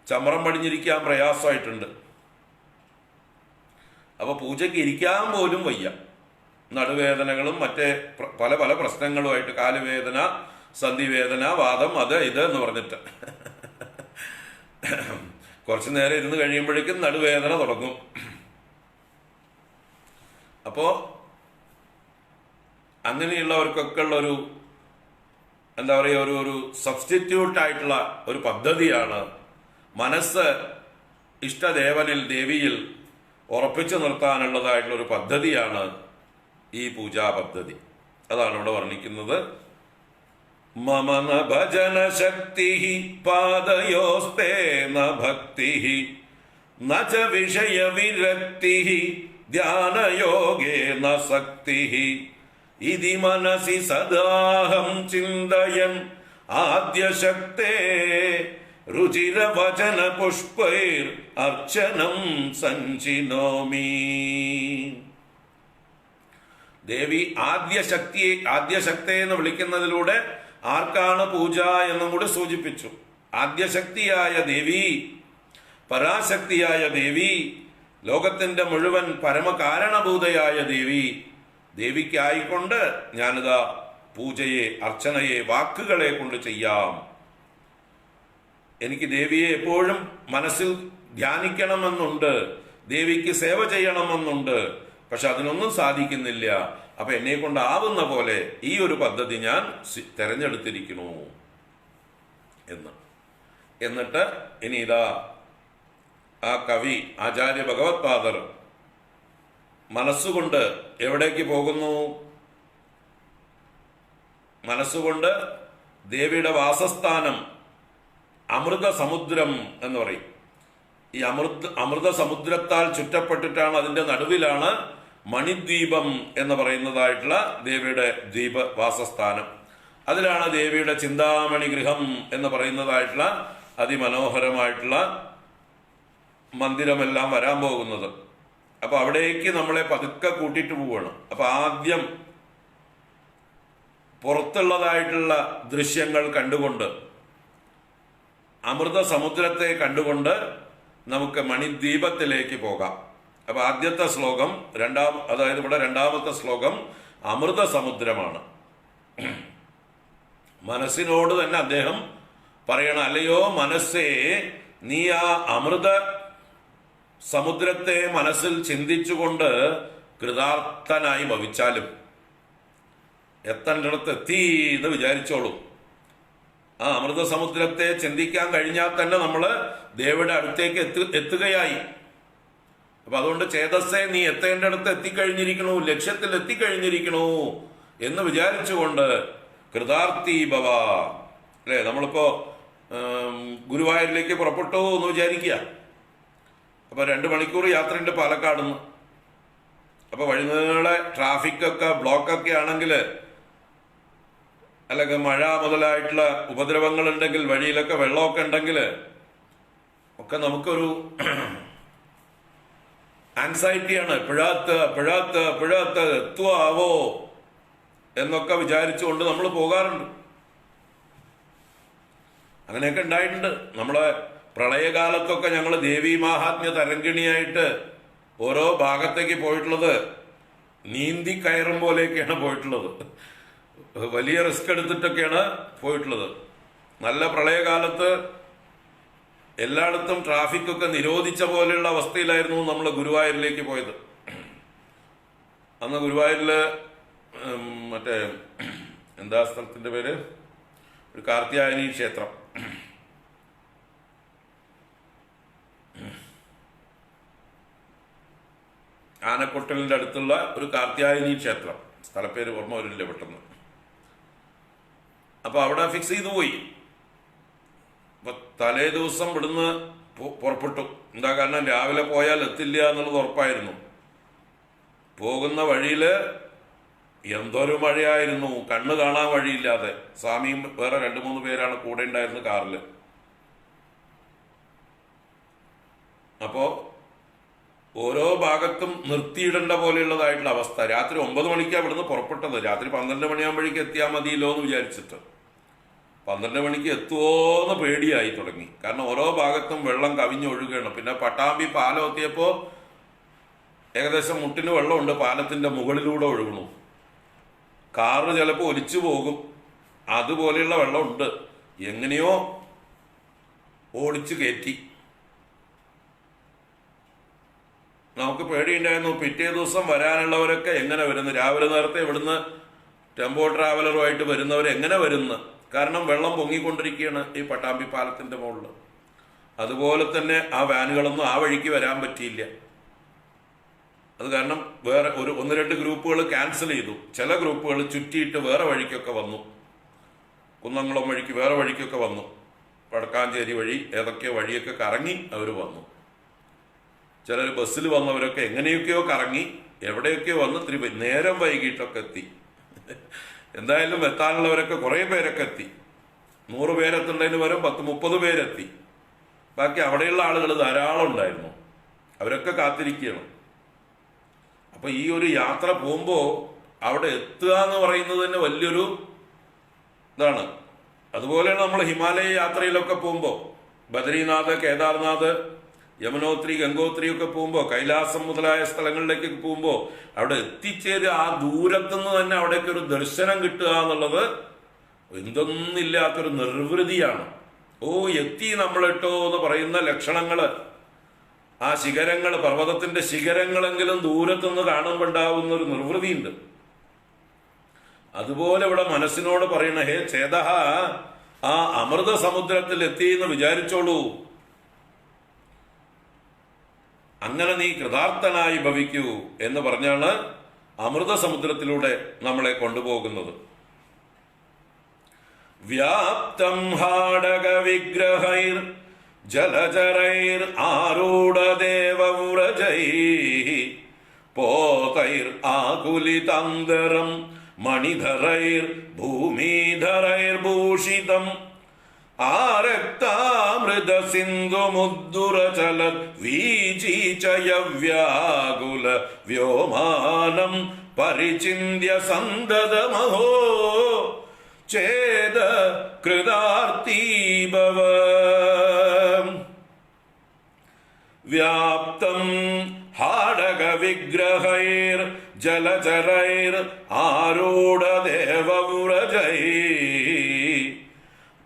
ചമ്മറം പടിഞ്ഞിരിക്കാൻ പ്രയാസമായിട്ടുണ്ട്. അപ്പോൾ പൂജയ്ക്ക് ഇരിക്കാൻ പോലും വയ്യ. നടുവേദനകളും മറ്റേ പല പല പ്രശ്നങ്ങളുമായിട്ട്, കാലുവേദന, സന്ധിവേദന, വാദം, അത് ഇത് എന്ന് പറഞ്ഞിട്ട് കുറച്ചു നേരം ഇരുന്ന് കഴിയുമ്പോഴേക്കും നടുവേദന തുടങ്ങും. അപ്പോൾ അങ്ങനെയുള്ളവർക്കൊക്കെ ഉള്ളൊരു എന്താ പറയുക, ഒരു സബ്സ്റ്റിറ്റ്യൂട്ട് ആയിട്ടുള്ള ഒരു പദ്ധതിയാണ് മനസ്സ് ഇഷ്ടദേവനിൽ, ദേവിയിൽ ഉറപ്പിച്ചു നിർത്താനുള്ളതായിട്ടുള്ള ഒരു പദ്ധതിയാണ് ഈ പൂജാ പദ്ധതി. അതാണ് ഇവിടെ വർണ്ണിക്കുന്നത്. മമ ന ഭജന ശക്തി പാദയോസ്തേ ന ഭക്തി ന ച വിഷയ വിരക്തി ധ്യാനയോഗേ ന സക്തി ഇതി മനസി സദാഹം ചിന്തയൻ ആദ്യശക്തേ രുചിരവചന പുഷ്പൈർ അർച്ചനം സഞ്ചിനോമി. ദേവി ആദ്യശക്തി എന്ന് വിളിക്കുന്നതിലൂടെ ആർക്കാണ് പൂജ എന്നും കൂടി സൂചിപ്പിച്ചു. ആദ്യശക്തിയായ ദേവി, പരാശക്തിയായ ദേവി, ലോകത്തിന്റെ മുഴുവൻ പരമകാരണഭൂതയായ ദേവി, ദേവിക്കായിക്കൊണ്ട് ഞാനിതാ പൂജയെ, അർച്ചനയെ വാക്കുകളെ കൊണ്ട് ചെയ്യാം. എനിക്ക് ദേവിയെ എപ്പോഴും മനസ്സിൽ ധ്യാനിക്കണമെന്നുണ്ട്, ദേവിക്ക് സേവ ചെയ്യണമെന്നുണ്ട്. പക്ഷെ അതിനൊന്നും സാധിക്കുന്നില്ല. അപ്പൊ എന്നെ കൊണ്ടാവുന്ന പോലെ ഈ ഒരു പദ്ധതി ഞാൻ തെരഞ്ഞെടുത്തിരിക്കുന്നു എന്നിട്ട് ഇനി ഇതാ ആ കവി ആചാര്യ ഭഗവത് പാദർ മനസ്സുകൊണ്ട് എവിടേക്ക് പോകുന്നു? മനസ്സുകൊണ്ട് ദേവിയുടെ വാസസ്ഥാനം അമൃത സമുദ്രം എന്ന് പറയും. ഈ അമൃത സമുദ്രത്താൽ ചുറ്റപ്പെട്ടിട്ടാണ്, അതിന്റെ നടുവിലാണ് മണിദ്വീപം എന്ന് പറയുന്നതായിട്ടുള്ള ദേവിയുടെ ദ്വീപ വാസസ്ഥാനം. അതിലാണ് ദേവിയുടെ ചിന്താമണി ഗൃഹം എന്ന് പറയുന്നതായിട്ടുള്ള അതിമനോഹരമായിട്ടുള്ള മന്ദിരമെല്ലാം വരാൻ പോകുന്നത്. അപ്പൊ അവിടേക്ക് നമ്മളെ പതുക്കെ കൂട്ടിയിട്ട് പോവുകയാണ്. അപ്പൊ ആദ്യം പുറത്തുള്ളതായിട്ടുള്ള ദൃശ്യങ്ങൾ കണ്ടുകൊണ്ട്, അമൃത സമുദ്രത്തെ കണ്ടുകൊണ്ട് നമുക്ക് മണിദ്വീപത്തിലേക്ക് പോകാം. അപ്പൊ ആദ്യത്തെ ശ്ലോകം, അതായത് ഇവിടെ രണ്ടാമത്തെ ശ്ലോകം അമൃത സമുദ്രമാണ്. മനസ്സിനോട് തന്നെ അദ്ദേഹം പറയണം, അല്ലയോ മനസ്സേ, നീ ആ അമൃത സമുദ്രത്തെ മനസ്സിൽ ചിന്തിച്ചുകൊണ്ട് കൃതാർത്ഥനായി ഭവിച്ചാലും എത്തേണ്ടിടത്ത് എത്തി എന്ന് വിചാരിച്ചോളൂ. ആ അമൃത സമുദ്രത്തെ ചിന്തിക്കാൻ കഴിഞ്ഞാൽ തന്നെ നമ്മള് ദേവിയുടെ അടുത്തേക്ക് എത്തുകയായി. അപ്പൊ അതുകൊണ്ട് ചേതസ്സേ, നീ എത്തേണ്ടിടത്ത് എത്തിക്കഴിഞ്ഞിരിക്കണു, ലക്ഷ്യത്തിൽ എത്തിക്കഴിഞ്ഞിരിക്കണു എന്ന് വിചാരിച്ചുകൊണ്ട് കൃതാർത്ഥി ഭവ. അല്ലേ? നമ്മളിപ്പോ ഗുരുവായൂരിലേക്ക് പുറപ്പെട്ടു എന്ന് വിചാരിക്കുക. അപ്പൊ 2 മണിക്കൂർ യാത്രയുണ്ട് പാലക്കാട് നിന്ന്. അപ്പൊ വഴിനീളെ ട്രാഫിക്കൊക്കെ ബ്ലോക്കൊക്കെ ആണെങ്കിൽ, അല്ലെങ്കിൽ മഴ മുതലായിട്ടുള്ള ഉപദ്രവങ്ങൾ ഉണ്ടെങ്കിൽ, വഴിയിലൊക്കെ വെള്ളമൊക്കെ ഉണ്ടെങ്കിൽ ഒക്കെ നമുക്കൊരു ആൻസൈറ്റിയാണ്. പിഴാത്ത് എത്തുവോ എന്നൊക്കെ വിചാരിച്ചുകൊണ്ട് നമ്മൾ പോകാറുണ്ട്. അങ്ങനെയൊക്കെ ഉണ്ടായിട്ടുണ്ട്. നമ്മളെ പ്രളയകാലത്തൊക്കെ ഞങ്ങൾ ദേവീ മാഹാത്മ്യ തരംഗിണിയായിട്ട് ഓരോ ഭാഗത്തേക്ക് പോയിട്ടുള്ളത് നീന്തി കയറും പോലെയൊക്കെയാണ് പോയിട്ടുള്ളത്. വലിയ റിസ്ക് എടുത്തിട്ടൊക്കെയാണ് പോയിട്ടുള്ളത്. നല്ല പ്രളയകാലത്ത് എല്ലായിടത്തും ട്രാഫിക്കൊക്കെ നിരോധിച്ച പോലെയുള്ള അവസ്ഥയിലായിരുന്നു നമ്മൾ ഗുരുവായൂരിലേക്ക് പോയത്. അന്ന് ഗുരുവായൂരില് മറ്റേ എന്താ സ്ഥലത്തിന്റെ പേര്, ഒരു കാർത്യായനി ക്ഷേത്രം, ആനക്കൊട്ടലിന്റെ അടുത്തുള്ള ഒരു കാർത്യായനി ക്ഷേത്രം, സ്ഥലപ്പേര് ഓർമ്മ വരില്ല പെട്ടെന്ന്. അപ്പൊ അവിടെ ഫിക്സ് ചെയ്തു പോയി. അപ്പൊ തലേ ദിവസം ഇവിടുന്ന് പുറപ്പെട്ടു. എന്താ കാരണം, രാവിലെ പോയാൽ എത്തില്ല എന്നുള്ളത് ഉറപ്പായിരുന്നു. പോകുന്ന വഴിയില് എന്തൊരു മഴയായിരുന്നു, കണ്ണ് കാണാൻ വഴിയില്ലാതെ. സ്വാമിയും വേറെ 2-3 പേരാണ് കൂടെ ഉണ്ടായിരുന്നത് കാറില്. അപ്പോൾ ഓരോ ഭാഗത്തും നിർത്തിയിടേണ്ട പോലെയുള്ളതായിട്ടുള്ള അവസ്ഥ. രാത്രി 9 മണിക്കാണ് ഇവിടുന്ന് പുറപ്പെട്ടത്. രാത്രി 12 മണിയാകുമ്പോഴേക്ക് എത്തിയാൽ മതിയല്ലോ എന്ന് വിചാരിച്ചിട്ട് 12 മണിക്ക് എത്തുമോന്ന് പേടിയായി തുടങ്ങി. കാരണം ഓരോ ഭാഗത്തും വെള്ളം കവിഞ്ഞൊഴുകണം. പിന്നെ പട്ടാമ്പി പാലം എത്തിയപ്പോൾ ഏകദേശം മുട്ടിന് വെള്ളമുണ്ട്, പാലത്തിന്റെ മുകളിലൂടെ ഒഴുകണു. കാറ് ചിലപ്പോൾ ഒലിച്ചു പോകും, അതുപോലെയുള്ള വെള്ളമുണ്ട്. എങ്ങനെയോ ഓടിച്ചു കയറ്റി. നമുക്ക് പേടിയുണ്ടായിരുന്നു പിറ്റേ ദിവസം വരാനുള്ളവരൊക്കെ എങ്ങനെ വരുന്നു. രാവിലെ നേരത്തെ ഇവിടുന്ന് ടെമ്പോ ട്രാവലറുമായിട്ട് വരുന്നവർ എങ്ങനെ വരുന്നു? കാരണം വെള്ളം പൊങ്ങിക്കൊണ്ടിരിക്കുകയാണ് ഈ പട്ടാമ്പി പാലത്തിന്റെ മുകളിൽ. അതുപോലെ തന്നെ ആ വാനുകളൊന്നും ആ വഴിക്ക് വരാൻ പറ്റിയില്ല. അത് കാരണം വേറെ 1-2 ഗ്രൂപ്പുകൾ ക്യാൻസൽ ചെയ്തു. ചില ഗ്രൂപ്പുകൾ ചുറ്റിയിട്ട് വേറെ വഴിക്കൊക്കെ വന്നു, കുന്നംകുളം വഴിക്ക് വേറെ വഴിക്കൊക്കെ വന്നു. വടക്കാഞ്ചേരി വഴി ഏതൊക്കെ വഴിയൊക്കെ കറങ്ങി അവർ വന്നു. ചിലർ ബസ്സിൽ വന്നവരൊക്കെ എങ്ങനെയൊക്കെയോ കറങ്ങി എവിടെയൊക്കെയോ വന്ന് നേരം വൈകിട്ടൊക്കെ എത്തി. എന്തായാലും എത്താനുള്ളവരൊക്കെ കുറേ പേരൊക്കെ എത്തി. 100 പേരെത്തേണ്ടതിന് പകരം 10-30 പേരെത്തി. ബാക്കി അവിടെയുള്ള ആളുകൾ ധാരാളം ഉണ്ടായിരുന്നു. അവരൊക്കെ കാത്തിരിക്കുകയാണ്. അപ്പൊ ഈ ഒരു യാത്ര പോകുമ്പോൾ അവിടെ എത്തുക എന്ന് പറയുന്നത് തന്നെ വലിയൊരു ഇതാണ്. അതുപോലെയാണ് നമ്മൾ ഹിമാലയ യാത്രയിലൊക്കെ പോകുമ്പോൾ, ബദ്രീനാഥ്, കേദാർനാഥ്, യമുനോത്രി, ഗംഗോത്രി ഒക്കെ പോകുമ്പോൾ, കൈലാസം മുതലായ സ്ഥലങ്ങളിലേക്ക് പോകുമ്പോൾ അവിടെ എത്തിച്ചേരുക, ആ ദൂരത്തുനിന്ന് തന്നെ അവിടേക്ക് ഒരു ദർശനം കിട്ടുക എന്നുള്ളത് എന്തൊന്നില്ലാത്തൊരു നിർവൃതിയാണ്. ഓ എത്തി നമ്മളിട്ടോ എന്ന് പറയുന്ന ലക്ഷണങ്ങള്, ആ ശിഖരങ്ങൾ, പർവ്വതത്തിന്റെ ശിഖരങ്ങളെങ്കിലും ദൂരത്തുനിന്ന് കാണുമ്പോൾ ഉണ്ടാവുന്ന ഒരു നിർവൃതിയുണ്ട്. അതുപോലെ ഇവിടെ മനസ്സിനോട് പറയണ, ഹേ ചേതഹ, ആ അമൃത സമുദ്രത്തിൽ എത്തി എന്ന് വിചാരിച്ചോളൂ. അങ്ങനെ നീ കൃതാർത്ഥനായി ഭവിക്കൂ എന്ന് പറഞ്ഞാണ് അമൃത സമുദ്രത്തിലൂടെ നമ്മളെ കൊണ്ടുപോകുന്നത്. വ്യാപ്തം ഹാടക വിഗ്രഹൈർ ജലചരൈർ ആരൂഢദേവവ്രജൈ പോതൈർ ആകുലിതന്തരം മണിധരൈർ ഭൂമിധരൈർ ഭൂഷിതം ആരക്താമൃത സിന്ധുമുദ്ദുരചലത് വീചീചയ വ്യാകുല വ്യോമാനം പരിചിന്യ സന്തതമഹോ ചേത കൃതാർത്തീഭവ. വ്യാപ്തം ഹാടക വിഗ്രഹൈർ ജലചരൈർ ആരൂഢദേവവ്രജൈ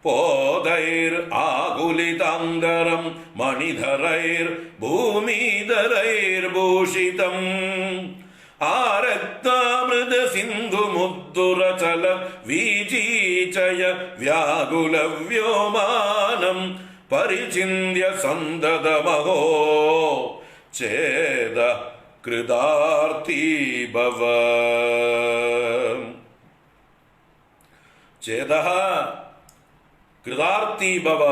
പോതൈർ ആകുലിതാന്തരം മണിധരൈർ ഭൂമിധരൈർ ഭൂഷിതം ആരക്താമൃത സിന്ധുമുദ്ദുരചല വീചീചയ വ്യാകുല വ്യോമാനം പരിചിന്യ സന്തതമഹോ ചേത കൃതാർത്തീഭവ. ചേതഃ കൃതാർത്തീഭവ.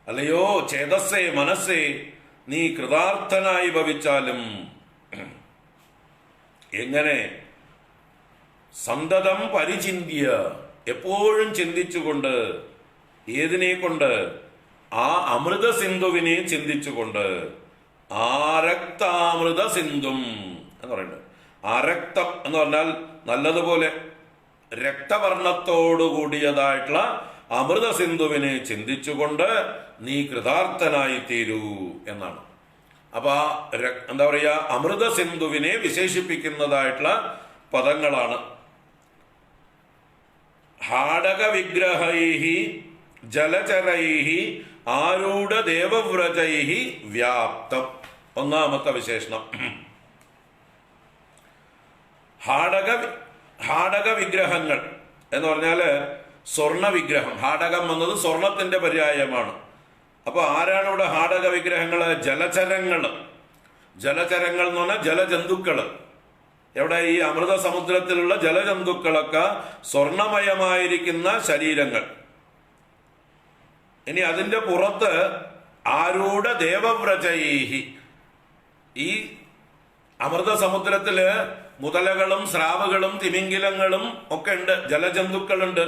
അല്ലയോ ചേതസ്സേ, മനസ്സേ, നീ കൃതാർത്ഥനായി ഭവിച്ചാലും. എങ്ങനെ? സന്തതം പരിചിന്യ, എപ്പോഴും ചിന്തിച്ചുകൊണ്ട്. ഏതിനെ കൊണ്ട്? ആ അമൃത സിന്ധുവിനെ ചിന്തിച്ചുകൊണ്ട്. ആരക്താമൃത സിന്ധും എന്ന് പറയുന്നത്, ആരക്തം എന്ന് പറഞ്ഞാൽ നല്ലതുപോലെ രക്തവർണ്ണത്തോടു കൂടിയതായിട്ടുള്ള അമൃത സിന്ധുവിനെ ചിന്തിച്ചുകൊണ്ട് നീ കൃതാർത്ഥനായി തീരൂ എന്നാണ്. അപ്പൊ ആ എന്താ പറയുക, അമൃത സിന്ധുവിനെ വിശേഷിപ്പിക്കുന്നതായിട്ടുള്ള പദങ്ങളാണ്. ഹാടക വിഗ്രഹൈഹി ജലചരൈഹി ആരൂഢ ദേവവ്രജൈഹി വ്യാപ്തം. ഒന്നാമത്തെ വിശേഷണം. ഹാടക വിഗ്രഹങ്ങൾ എന്ന് പറഞ്ഞാല് സ്വർണ വിഗ്രഹം. ഹാടകം എന്നത് സ്വർണത്തിന്റെ പര്യായമാണ്. അപ്പൊ ആരാണ് ഇവിടെ ഹാടക വിഗ്രഹങ്ങള്? ജലചരങ്ങള്. ജലചരങ്ങൾ എന്ന് പറഞ്ഞാൽ ജലജന്തുക്കള്. എവിടെ? ഈ അമൃത സമുദ്രത്തിലുള്ള ജലജന്തുക്കളൊക്കെ സ്വർണമയമായിരിക്കുന്ന ശരീരങ്ങൾ. ഇനി അതിന്റെ പുറത്ത് ആരൂഢ ദേവവ്രജൈഹി, ഈ അമൃത സമുദ്രത്തില് മുതലകളും സ്രാവുകളും തിമിംഗിലങ്ങളും ഒക്കെ ഉണ്ട്, ജലജന്തുക്കളുണ്ട്.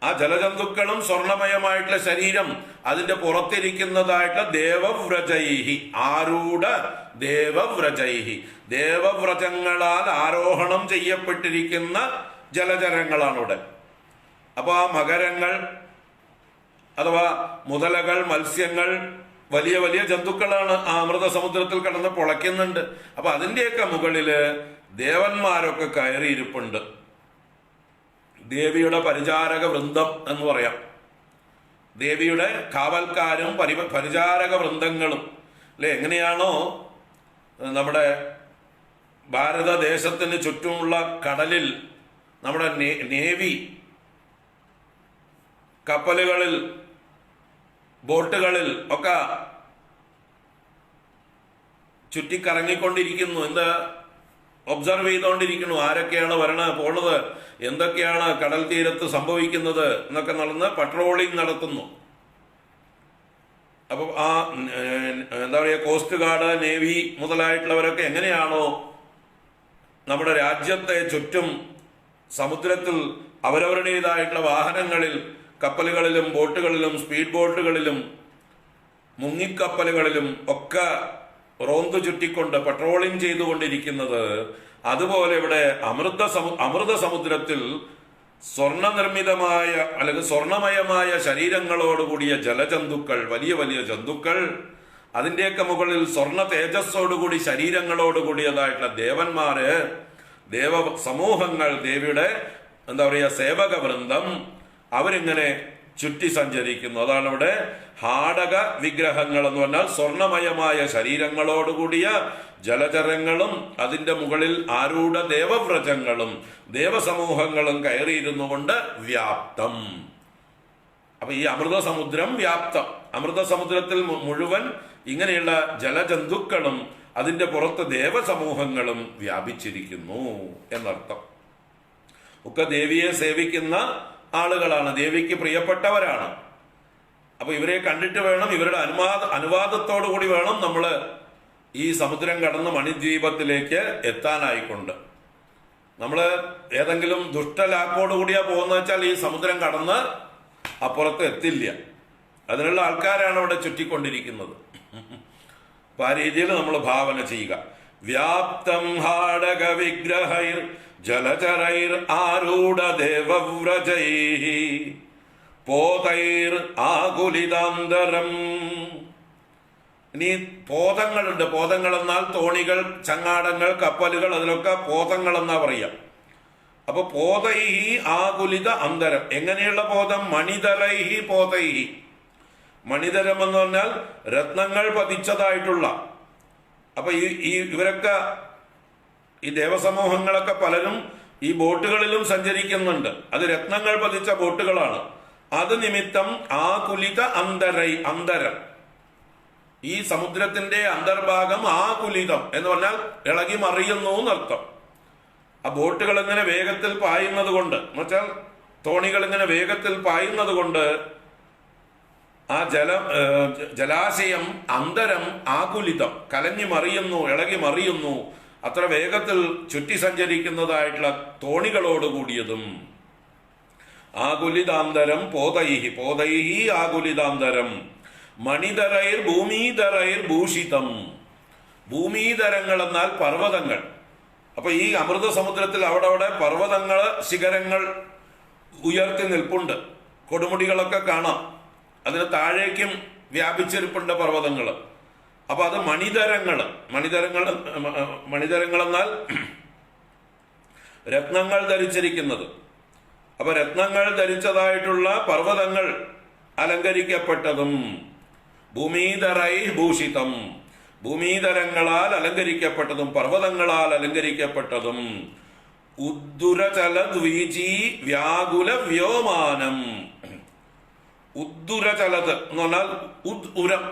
ആ ജലജന്തുക്കളും സ്വർണമയമായിട്ടുള്ള ശരീരം, അതിന്റെ പുറത്തിരിക്കുന്നതായിട്ടുള്ള ദേവവ്രജൈഹി, ആരൂഢ ദേവവ്രജൈഹി, ദേവവ്രജങ്ങളാൽ ആരോഹണം ചെയ്യപ്പെട്ടിരിക്കുന്ന ജലചരങ്ങളാണ് ഇവിടെ. അപ്പൊ ആ മകരങ്ങൾ അഥവാ മുതലകൾ, മത്സ്യങ്ങൾ, വലിയ വലിയ ജന്തുക്കളാണ് ആ അമൃത സമുദ്രത്തിൽ കിടന്ന് പൊളയ്ക്കുന്നുണ്ട്. അപ്പൊ അതിന്റെയൊക്കെ മുകളില് ദേവന്മാരൊക്കെ കയറിയിരിപ്പുണ്ട്. ദേവിയുടെ പരിചാരക വൃന്ദം എന്ന് പറയാം. ദേവിയുടെ കാവൽക്കാരും പരിചാരക വൃന്ദങ്ങളും അല്ലെ. എങ്ങനെയാണോ നമ്മുടെ ഭാരതദേശത്തിന് ചുറ്റുമുള്ള കടലിൽ നമ്മുടെ നേവി കപ്പലുകളിൽ, ബോട്ടുകളിൽ ഒക്കെ ചുറ്റിക്കറങ്ങിക്കൊണ്ടിരിക്കുന്നു, എന്താ ഒബ്സർവ് ചെയ്തുകൊണ്ടിരിക്കുന്നു, ആരൊക്കെയാണ് പോണത്, എന്തൊക്കെയാണ് കടൽ തീരത്ത് സംഭവിക്കുന്നത് എന്നൊക്കെ നടന്ന് പട്രോളിംഗ് നടത്തുന്നു. അപ്പൊ ആ എന്താ പറയുക, കോസ്റ്റ് ഗാർഡ്, നേവി മുതലായിട്ടുള്ളവരൊക്കെ എങ്ങനെയാണോ നമ്മുടെ രാജ്യത്തെ ചുറ്റും സമുദ്രത്തിൽ അവരവരുടേതായിട്ടുള്ള വാഹനങ്ങളിൽ, കപ്പലുകളിലും ബോട്ടുകളിലും സ്പീഡ് ബോട്ടുകളിലും മുങ്ങിക്കപ്പലുകളിലും ഒക്കെ റോന്തു ചുറ്റിക്കൊണ്ട് പട്രോളിംഗ് ചെയ്തുകൊണ്ടിരിക്കുന്നത്, അതുപോലെ ഇവിടെ അമൃത സമുദ്രത്തിൽ സ്വർണ്ണ നിർമ്മിതമായ അല്ലെങ്കിൽ സ്വർണമയമായ ശരീരങ്ങളോടുകൂടിയ ജലജന്തുക്കൾ, വലിയ വലിയ ജന്തുക്കൾ, അതിൻ്റെയൊക്കെ മുകളിൽ സ്വർണ്ണ തേജസ്സോടുകൂടി ശരീരങ്ങളോടുകൂടിയതായിട്ടുള്ള ദേവന്മാര്, ദേവ സമൂഹങ്ങൾ, ദേവിയുടെ എന്താ പറയുക സേവക വൃന്ദം, അവരിങ്ങനെ ചുറ്റി സഞ്ചരിക്കുന്നു. അതാണ് ഇവിടെ ഹാടക വിഗ്രഹങ്ങൾ എന്ന് പറഞ്ഞാൽ സ്വർണമയമായ ശരീരങ്ങളോടുകൂടിയ ജലചരങ്ങളും അതിന്റെ മുകളിൽ ആരൂഢ ദേവവ്രജങ്ങളും ദേവസമൂഹങ്ങളും കയറിയിരുന്നു കൊണ്ട് വ്യാപ്തം. അപ്പൊ ഈ അമൃതസമുദ്രം വ്യാപ്തം. അമൃതസമുദ്രത്തിൽ മുഴുവൻ ഇങ്ങനെയുള്ള ജലജന്തുക്കളും അതിന്റെ പുറത്ത് ദേവസമൂഹങ്ങളും വ്യാപിച്ചിരിക്കുന്നു എന്നർത്ഥം. ഒക്കെ ദേവിയെ സേവിക്കുന്ന ആളുകളാണ്, ദേവിക്ക് പ്രിയപ്പെട്ടവരാണ്. അപ്പൊ ഇവരെ കണ്ടിട്ട് വേണം, ഇവരുടെ അനുവാദത്തോടു കൂടി വേണം നമ്മൾ ഈ സമുദ്രം കടന്ന് മണിദ്വീപത്തിലേക്ക് എത്താനായിക്കൊണ്ട്. നമ്മൾ ഏതെങ്കിലും ദുഷ്ടലാക്കോട് കൂടിയാ പോകുന്ന വെച്ചാൽ ഈ സമുദ്രം കടന്ന് അപ്പുറത്ത് എത്തില്ല. അതിനുള്ള ആൾക്കാരാണ് അവിടെ ചുറ്റിക്കൊണ്ടിരിക്കുന്നത്. അപ്പൊ ആ രീതിയിൽ നമ്മൾ ഭാവന ചെയ്യുക. വ്യാപ്തം ഹാടക വിഗ്രഹൈർ ജലചരൈർ ആരൂഢ ദേവവ്രജൈഹി പോതൈർ ആകുലിതാന്തരം. ഇനി പോതങ്ങളുണ്ട്. പോതങ്ങൾ എന്നാൽ തോണികൾ, ചങ്ങാടങ്ങൾ, കപ്പലുകൾ, അതിലൊക്കെ പോതങ്ങൾ എന്നാ പറയാം. അപ്പൊ പോതൈഹി ആകുലിത അന്തരം. എങ്ങനെയുള്ള പോതം? മണിതരൈഹി പോതൈഹി. മണിതരം എന്ന് പറഞ്ഞാൽ രത്നങ്ങൾ പതിച്ചതായിട്ടുള്ള. അപ്പൊ ഇവരൊക്കെ ഈ ദേവസമൂഹങ്ങളൊക്കെ പലരും ഈ ബോട്ടുകളിലും സഞ്ചരിക്കുന്നുണ്ട്. അത് രത്നങ്ങൾ പതിച്ച ബോട്ടുകളാണ്. അത് നിമിത്തം ആകുലിത അന്തരം, ഈ സമുദ്രത്തിന്റെ അന്തർഭാഗം ആകുലിതം എന്ന് പറഞ്ഞാൽ ഇളകി മറിയുന്നു എന്നർത്ഥം. ആ ബോട്ടുകൾ ഇങ്ങനെ വേഗത്തിൽ പായുന്നത് കൊണ്ട്, എന്നുവെച്ചാൽ തോണികൾ ഇങ്ങനെ വേഗത്തിൽ പായുന്നത് കൊണ്ട് ആ ജലാശയം അന്തരം ആകുലിതം, കലങ്ങി മറിയുന്നു, ഇളകി മറിയുന്നു. അത്ര വേഗത്തിൽ ചുറ്റി സഞ്ചരിക്കുന്നതായിട്ടുള്ള തോണികളോട് കൂടിയതും. ആകുലിതാന്തരം പോതൈഹി ആകുലിതാന്തരം മണിതരൈർ ഭൂമിതരൈർ ഭൂഷിതം. ഭൂമിതരങ്ങൾ എന്നാൽ പർവ്വതങ്ങൾ. അപ്പൊ ഈ അമൃത സമുദ്രത്തിൽ അവിടെ പർവ്വതങ്ങൾ, ശിഖരങ്ങൾ ഉയർത്തി നിൽപ്പുണ്ട്. കൊടുമുടികളൊക്കെ കാണാം. അതിന് താഴേക്കും വ്യാപിച്ചിരിപ്പുണ്ട് പർവ്വതങ്ങൾ. അപ്പൊ അത് മണിതരങ്ങൾ എന്നാൽ രത്നങ്ങൾ ധരിച്ചിരിക്കുന്നത്. അപ്പൊ രത്നങ്ങൾ ധരിച്ചതായിട്ടുള്ള പർവ്വതങ്ങൾ അലങ്കരിക്കപ്പെട്ടതും. ഭൂമിതരൈ ഭൂഷിതം, ഭൂമിതരങ്ങളാൽ അലങ്കരിക്കപ്പെട്ടതും പർവ്വതങ്ങളാൽ അലങ്കരിക്കപ്പെട്ടതും. ഉദ്ദുരചലദ്വീജി വ്യാകുല വ്യോമാനം. ഉദ്ദുരചലത് എന്ന് പറഞ്ഞാൽ ഉരം,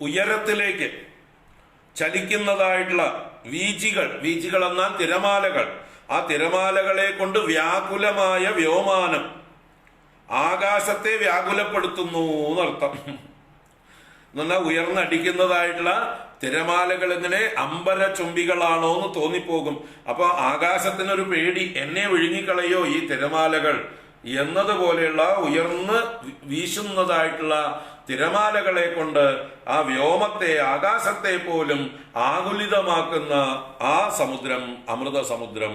ഉയരത്തിലേക്ക് ചലിക്കുന്നതായിട്ടുള്ള വീജികൾ എന്നാൽ തിരമാലകൾ. ആ തിരമാലകളെ കൊണ്ട് വ്യാകുലമായ വ്യോമാനം, ആകാശത്തെ വ്യാകുലപ്പെടുത്തുന്നു എന്നർത്ഥം. എന്നാൽ ഉയർന്നടിക്കുന്നതായിട്ടുള്ള തിരമാലകൾ ഇങ്ങനെ അമ്പര ചുംബികളാണോ എന്ന് തോന്നിപ്പോകും. അപ്പൊ ആകാശത്തിനൊരു പേടി, എന്നെ വിഴുങ്ങിക്കളയോ ഈ തിരമാലകൾ, എന്നതുപോലെയുള്ള ഉയർന്ന് വീശുന്നതായിട്ടുള്ള തിരമാലകളെ കൊണ്ട് ആ വ്യോമത്തെ, ആകാശത്തെ പോലും ആകുലിതമാക്കുന്ന ആ സമുദ്രം അമൃത സമുദ്രം.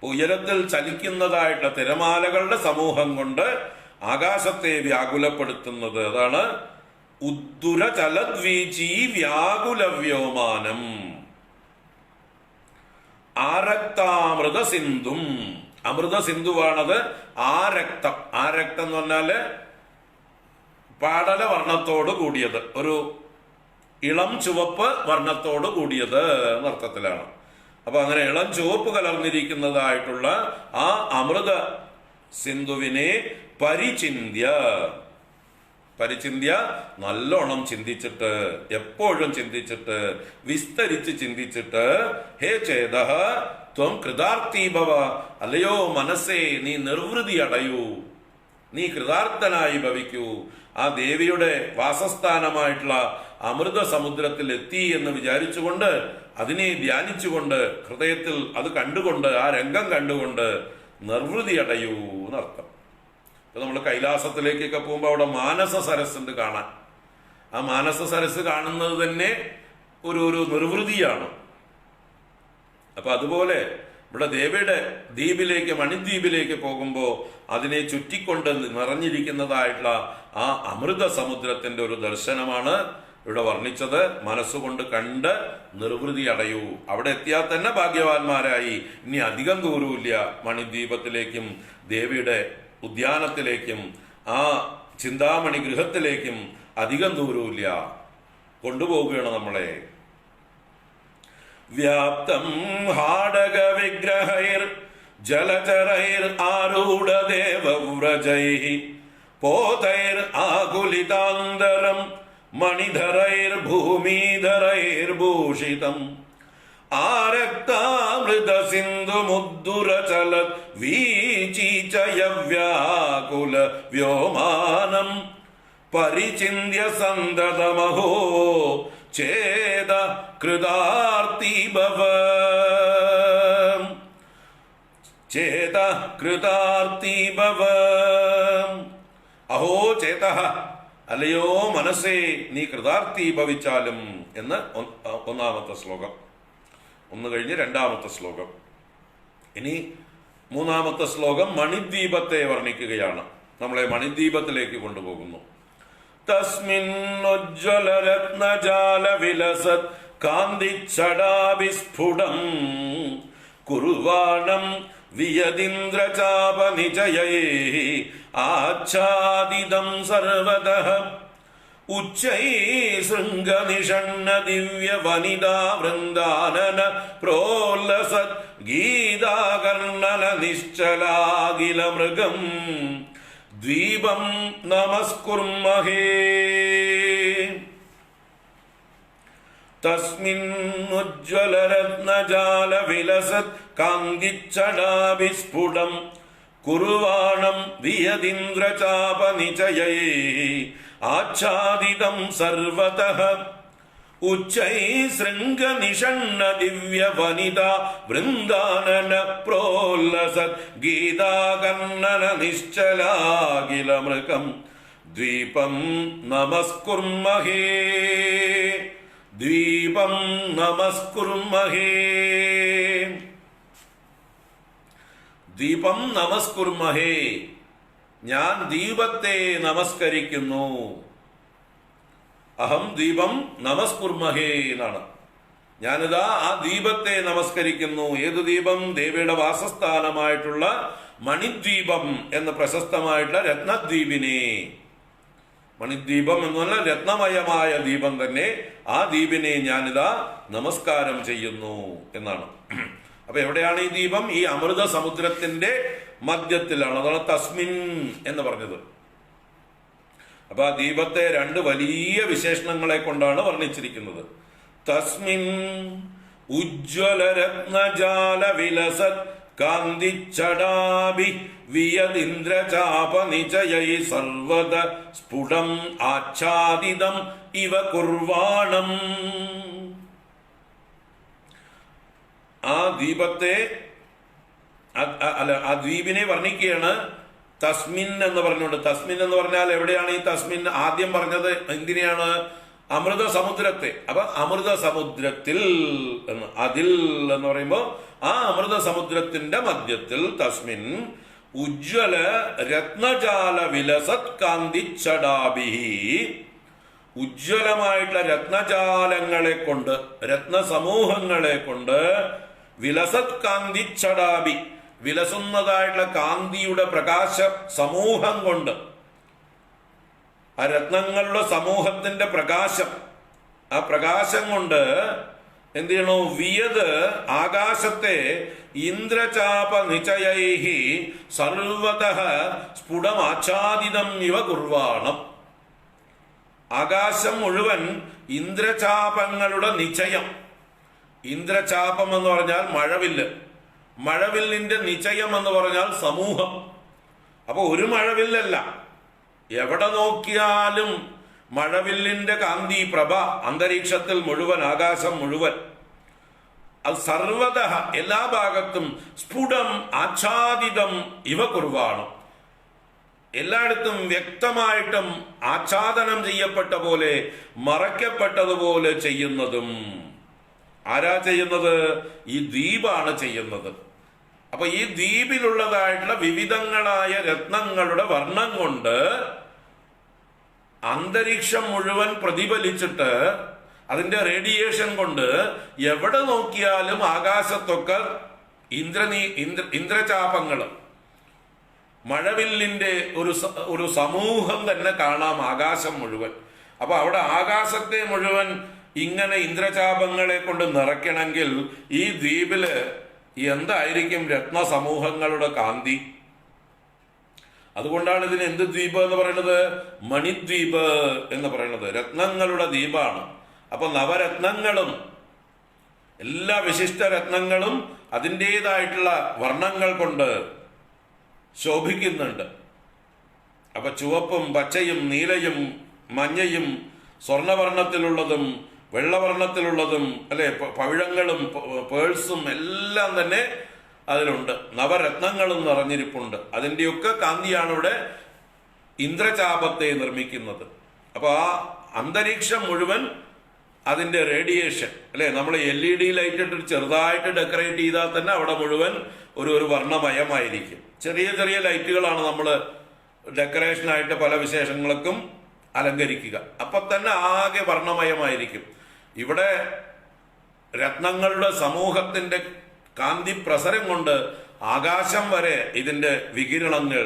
ഉയരത്തിൽ ചലിക്കുന്നതായിട്ടുള്ള തിരമാലകളുടെ സമൂഹം കൊണ്ട് ആകാശത്തെ വ്യാകുലപ്പെടുത്തുന്നത്. അതാണ് ഉദ്ദുര ചലദ്വീചി വ്യാകുല വ്യോമാനം. ആരക്താമൃത സിന്ധും, അമൃത സിന്ധുവാണത്. ആരക്തം, ആരക്തം എന്ന് പറഞ്ഞാല് പാടല വർണ്ണത്തോട് കൂടിയത്, ഒരു ഇളം ചുവപ്പ് വർണ്ണത്തോട് കൂടിയത് എന്നർത്ഥത്തിലാണ്. അപ്പൊ അങ്ങനെ ഇളം ചുവപ്പ് കലർന്നിരിക്കുന്നതായിട്ടുള്ള ആ അമൃത സിന്ധുവിനെ പരിചിന്യ, പരിചിന്യ നല്ലോണം ചിന്തിച്ചിട്ട്, എപ്പോഴും ചിന്തിച്ചിട്ട്, വിസ്തരിച്ച് ചിന്തിച്ചിട്ട്, ഹേ ചേത ത്വം കൃതാർത്ഥീഭവ, അല്ലയോ മനസ്സേ നീ നിർവൃതി അടയൂ, നീ കൃതാർത്ഥനായി ഭവിക്കൂ. ആ ദേവിയുടെ വാസസ്ഥാനമായിട്ടുള്ള അമൃത സമുദ്രത്തിൽ എത്തി എന്ന് വിചാരിച്ചുകൊണ്ട്, അതിനെ ധ്യാനിച്ചുകൊണ്ട്, ഹൃദയത്തിൽ അത് കണ്ടുകൊണ്ട്, ആ രംഗം കണ്ടുകൊണ്ട് നിർവൃതി അടയൂ എന്നർത്ഥം. ഇപ്പൊ നമ്മൾ കൈലാസത്തിലേക്കൊക്കെ പോകുമ്പോൾ അവിടെ മാനസ സരസ്സുണ്ട് കാണാൻ. ആ മാനസ സരസ് കാണുന്നത് തന്നെ ഒരു നിർവൃതിയാണ്. അപ്പൊ അതുപോലെ ഇവിടെ ദേവിയുടെ ദ്വീപിലേക്ക്, മണിദ്വീപിലേക്ക് പോകുമ്പോൾ അതിനെ ചുറ്റിക്കൊണ്ട് നിറഞ്ഞിരിക്കുന്നതായിട്ടുള്ള ആ അമൃത സമുദ്രത്തിന്റെ ഒരു ദർശനമാണ് ഇവിടെ വർണ്ണിച്ചത്. മനസ്സുകൊണ്ട് കണ്ട് നിർവൃതി അടയൂ. അവിടെ എത്തിയാൽ തന്നെ ഭാഗ്യവാന്മാരായി. ഇനി അധികം ദൂരമില്ല മണിദ്വീപത്തിലേക്കും ദേവിയുടെ ഉദ്യാനത്തിലേക്കും ആ ചിന്താമണി ഗൃഹത്തിലേക്കും അധികം ദൂരമില്ല. കൊണ്ടുപോവുകയാണ് നമ്മളെ. വ്യാപ്തം ഹാടക വിഗ്രഹൈർ ജലചരൈർ ആരൂഢ ദേവവ്രജൈഃ പോതൈർ ആകുലിതാന്തരം മണിധരൈർ ഭൂമിധരൈർ ഭൂഷിതം ആരക്താമൃത സിന്ധുമുദ്ദുരചല വീചീചയ വ്യാകുല വ്യോമാനം പരിചിന്യ സന്തതമഹോ ചേത കൃതാർത്തി ഭവ, ചേത കൃതാർത്തി ഭവ. അഹോ ചേത, അല്ലയോ മനസ്സേ നീ കൃതാർത്ഥി ഭവിച്ചാലും എന്ന് ഒന്നാമത്തെ ശ്ലോകം. ഒന്ന് കഴിഞ്ഞ് രണ്ടാമത്തെ ശ്ലോകം. ഇനി മൂന്നാമത്തെ ശ്ലോകം മണിദ്വീപത്തെ വർണ്ണിക്കുകയാണ്. നമ്മളെ മണിദ്വീപത്തിലേക്ക് കൊണ്ടുപോകുന്നു. തസ്മിന്നുജ്വല രത്നജാല വിലസത് കാന്തിച്ഛടാഭിസ്ഫുടം കുർവാണം വിയദിന്ദ്രചാപ നിചയൈഃ ആച്ഛാദിതം സർവതഃ ഉച്ചൈ ശൃംഗനിഷണ്ണ ദിവ്യ വനിതാ വൃന്ദാനന പ്രോല്ലസത് ഗീതാകർണന നിശ്ചലാകില മൃഗം ദ്വീപം നമസ്കുർമഹേ. തസ്മിന്നുജ്വല രത്നജാല വിലസത് കാന്തിച്ഛടാഭിസ്ഫുടം കുർവാണം വിയദിന്ദ്രചാപ നിചയൈഃ ആച്ഛാദിതം സർവതഃ ഉച്ചൈ ശൃംഗനിഷണ്ണ ദിവ്യ വനിതാ വൃന്ദാനന പ്രോല്ലസത് ഗീതാകർണന നിശ്ചലാകില മൃഗം ദ്വീപം നമസ്കുർമഹേ. ദ്വീപം നമസ്കുർമഹേ. ദീപം നമസ്കുർമഹേ, ഞാൻ ദീപത്തെ നമസ്കരിക്കുന്നു. അഹം ദീപം നമസ്കുർമഹേ എന്നാണ്. ഞാനിതാ ആ ദീപത്തെ നമസ്കരിക്കുന്നു. ഏത് ദീപം? ദേവിയുടെ വാസസ്ഥാനമായിട്ടുള്ള മണിദ്വീപം എന്ന പ്രശസ്തമായിട്ടുള്ള രത്നദ്വീപിനെ. മണിദ്വീപം എന്ന് പറഞ്ഞാൽ രത്നമയമായ ദീപം തന്നെ. ആ ദ്വീപിനെ ഞാനിതാ നമസ്കാരം ചെയ്യുന്നു എന്നാണ്. അപ്പൊ എവിടെയാണ് ഈ ദീപം? ഈ അമൃത സമുദ്രത്തിന്റെ മധ്യത്തിലാണ്. അതാണ് തസ്മിൻ എന്ന് പറഞ്ഞത്. അപ്പൊ ആ ദീപത്തെ രണ്ട് വലിയ വിശേഷണങ്ങളെ കൊണ്ടാണ് വർണ്ണിച്ചിരിക്കുന്നത്. തസ്മിൻ ഉജ്വല രത്നജാല വിലസത് കാന്തിച്ഛടാഭി വിയദിന്ദ്രചാപ നിചയൈ സർവദ സ്ഫുടം ആച്ഛാദിതം ഇവ കുർവാണം. ആ ദീപത്തെ അല്ല, ആ ദ്വീപിനെ വർണ്ണിക്കുകയാണ് തസ്മിൻ എന്ന് പറഞ്ഞുകൊണ്ട്. തസ്മിൻ എന്ന് പറഞ്ഞാൽ എവിടെയാണ് ഈ തസ്മിൻ? ആദ്യം പറഞ്ഞത് എന്തിനെയാണ്? അമൃത സമുദ്രത്തെ. അപ്പൊ അമൃത സമുദ്രത്തിൽ എന്ന്, അതിൽ എന്ന് പറയുമ്പോൾ ആ അമൃത സമുദ്രത്തിന്റെ മധ്യത്തിൽ തസ്മിൻ ഉജ്ജ്വല രത്നജാല വിലസത് കാന്തിച്ചടാഭിഹി, ഉജ്ജ്വലമായിട്ടുള്ള രത്നജാലങ്ങളെ കൊണ്ട്, രത്നസമൂഹങ്ങളെ കൊണ്ട്, വിലസത് കാന്തിച്ചടാഭി, വിലസുന്നതായിട്ടുള്ള കാന്തിയുടെ പ്രകാശ സമൂഹം കൊണ്ട്, ആ രത്നങ്ങളുടെ സമൂഹത്തിന്റെ പ്രകാശം, ആ പ്രകാശം കൊണ്ട് എന്ത് ചെയ്യണോ? വിയത് ആകാശത്തെ ഇന്ദ്രചാപ നിചയൈഹി സർവതഃ സ്ഫുടമാച്ഛാദിതം ഇവ കുർവാണം. ആകാശം മുഴുവൻ ഇന്ദ്രചാപങ്ങളുടെ നിചയം. ഇന്ദ്രചാപം എന്ന് പറഞ്ഞാൽ മഴവില്ല്, മഴവില്ലിന്റെ നിചയം എന്ന് പറഞ്ഞാൽ സമൂഹം. അപ്പൊ ഒരു മഴവില്ലല്ല, എവിടെ നോക്കിയാലും മഴവില്ലിന്റെ കാന്തി പ്രഭ അന്തരീക്ഷത്തിൽ മുഴുവൻ, ആകാശം മുഴുവൻ. അത് സർവതഃ എല്ലാ ഭാഗത്തും സ്ഫുടം ആച്ഛാദിതം ഇവ കുർവാണം, എല്ലായിടത്തും വ്യക്തമായിട്ടും ആച്ഛാദനം ചെയ്യപ്പെട്ട പോലെ, മറയ്ക്കപ്പെട്ടതുപോലെ ചെയ്യുന്നതും ആരാ ചെയ്യുന്നത്? ഈ ദ്വീപാണ് ചെയ്യുന്നത്. അപ്പൊ ഈ ദ്വീപിലുള്ളതായിട്ടുള്ള വിവിധങ്ങളായ രത്നങ്ങളുടെ വർണ്ണം കൊണ്ട് അന്തരീക്ഷം മുഴുവൻ പ്രതിഫലിച്ചിട്ട്, അതിന്റെ റേഡിയേഷൻ കൊണ്ട് എവിടെ നോക്കിയാലും ആകാശത്തൊക്കെ ഇന്ദ്രചാപങ്ങൾ, മഴവില്ലിന്റെ ഒരു സമൂഹം തന്നെ കാണാം ആകാശം മുഴുവൻ. അപ്പൊ അവിടെ ആകാശത്തെ മുഴുവൻ ഇങ്ങനെ ഇന്ദ്രചാപങ്ങളെ കൊണ്ട് നിറയ്ക്കണമെങ്കിൽ ഈ ദ്വീപില് എന്തായിരിക്കും രത്നസമൂഹങ്ങളുടെ കാന്തി? അതുകൊണ്ടാണ് ഇതിന് എന്ത് ദ്വീപ് എന്ന് പറയുന്നത്? മണിദ്വീപ് എന്ന് പറയുന്നത്. രത്നങ്ങളുടെ ദ്വീപാണ്. അപ്പൊ നവരത്നങ്ങളും എല്ലാ വിശിഷ്ട രത്നങ്ങളും അതിൻ്റെതായിട്ടുള്ള വർണ്ണങ്ങൾ കൊണ്ട് ശോഭിക്കുന്നുണ്ട്. അപ്പൊ ചുവപ്പും പച്ചയും നീലയും മഞ്ഞയും സ്വർണവർണ്ണത്തിലുള്ളതും വെള്ളവർണ്ണത്തിലുള്ളതും അല്ലെ, പവിഴങ്ങളും പേഴ്സും എല്ലാം തന്നെ അതിലുണ്ട്. നവരത്നങ്ങളും നിറഞ്ഞിരിപ്പുണ്ട്. അതിൻ്റെയൊക്കെ കാന്തിയാണ് ഇവിടെ ഇന്ദ്രചാപത്തെ നിർമ്മിക്കുന്നത്. അപ്പൊ ആ അന്തരീക്ഷം മുഴുവൻ അതിന്റെ റേഡിയേഷൻ അല്ലെ, നമ്മൾ LED ലൈറ്റ് ഇട്ട് ചെറുതായിട്ട് ഡെക്കറേറ്റ് ചെയ്താൽ തന്നെ അവിടെ മുഴുവൻ ഒരു വർണ്ണമയമായിരിക്കും. ചെറിയ ചെറിയ ലൈറ്റുകളാണ് നമ്മൾ ഡെക്കറേഷനായിട്ട് പല വിശേഷങ്ങൾക്കും അലങ്കരിക്കുക. അപ്പൊ തന്നെ ആകെ വർണ്ണമയമായിരിക്കും. ഇവിടെ രത്നങ്ങളുടെ സമൂഹത്തിന്റെ കാന്തി പ്രസരം കൊണ്ട് ആകാശം വരെ ഇതിന്റെ വികിരണങ്ങൾ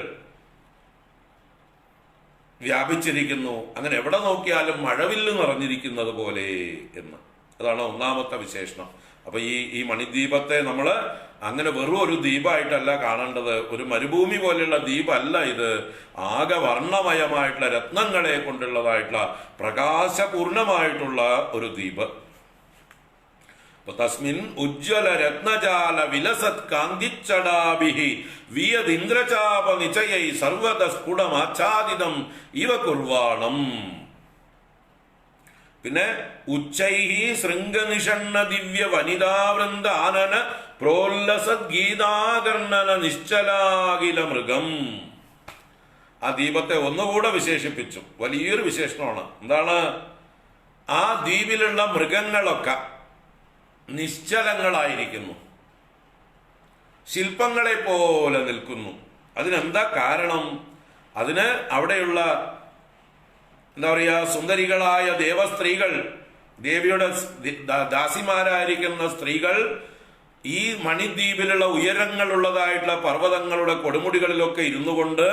വ്യാപിച്ചിരിക്കുന്നു. അങ്ങനെ എവിടെ നോക്കിയാലും മഴവില്ല് നിറഞ്ഞിരിക്കുന്നത് പോലെ എന്ന്. അതാണ് ഒന്നാമത്തെ വിശേഷണം. അപ്പൊ ഈ മണിദ്വീപത്തെ നമ്മൾ അങ്ങനെ വെറും ഒരു ദ്വീപായിട്ടല്ല കാണേണ്ടത്. ഒരു മരുഭൂമി പോലെയുള്ള ദ്വീപല്ല ഇത്. ആകെ വർണ്ണമയമായിട്ടുള്ള രത്നങ്ങളെ കൊണ്ടുള്ളതായിട്ടുള്ള പ്രകാശപൂർണമായിട്ടുള്ള ഒരു ദ്വീപ്. തസ്മിൻ ഉജ്ജ്വല രത്നജാല വിലസത് കാന്തിച്ചടാഭിഹി വിയദിന്ദ്രചാപ നിചയൈ സർവത സ്ഫുടമാച്ഛാദിതം ഇവ കുർവാണം. പിന്നെ ഉച്ചൈഹി ശൃംഗനിഷണ്ണ ദിവ്യ വനിതാവൃന്ദ ആനന പ്രോല്ലസത് ഗീതാകർണന നിശ്ചലാകില മൃഗം. ആ ദീപത്തെ ഒന്നുകൂടെ വിശേഷിപ്പിച്ചു. വലിയൊരു വിശേഷണമാണ്. എന്താണ്? ആ ദ്വീപിലുള്ള മൃഗങ്ങളൊക്കെ നിശ്ചലങ്ങളായിരിക്കുന്നു, ശില്പങ്ങളെ പോലെ നിൽക്കുന്നു. അതിനെന്താ കാരണം? അതിന് അവിടെയുള്ള എന്താ പറയുക, സുന്ദരികളായ ദേവസ്ത്രീകൾ, ദേവിയുടെ ദാസിമാരായിരിക്കുന്ന സ്ത്രീകൾ ഈ മണിദ്വീപിലുള്ള ഉയരങ്ങളുള്ളതായിട്ടുള്ള പർവ്വതങ്ങളുടെ കൊടുമുടികളിലൊക്കെ ഇരുന്നു കൊണ്ട്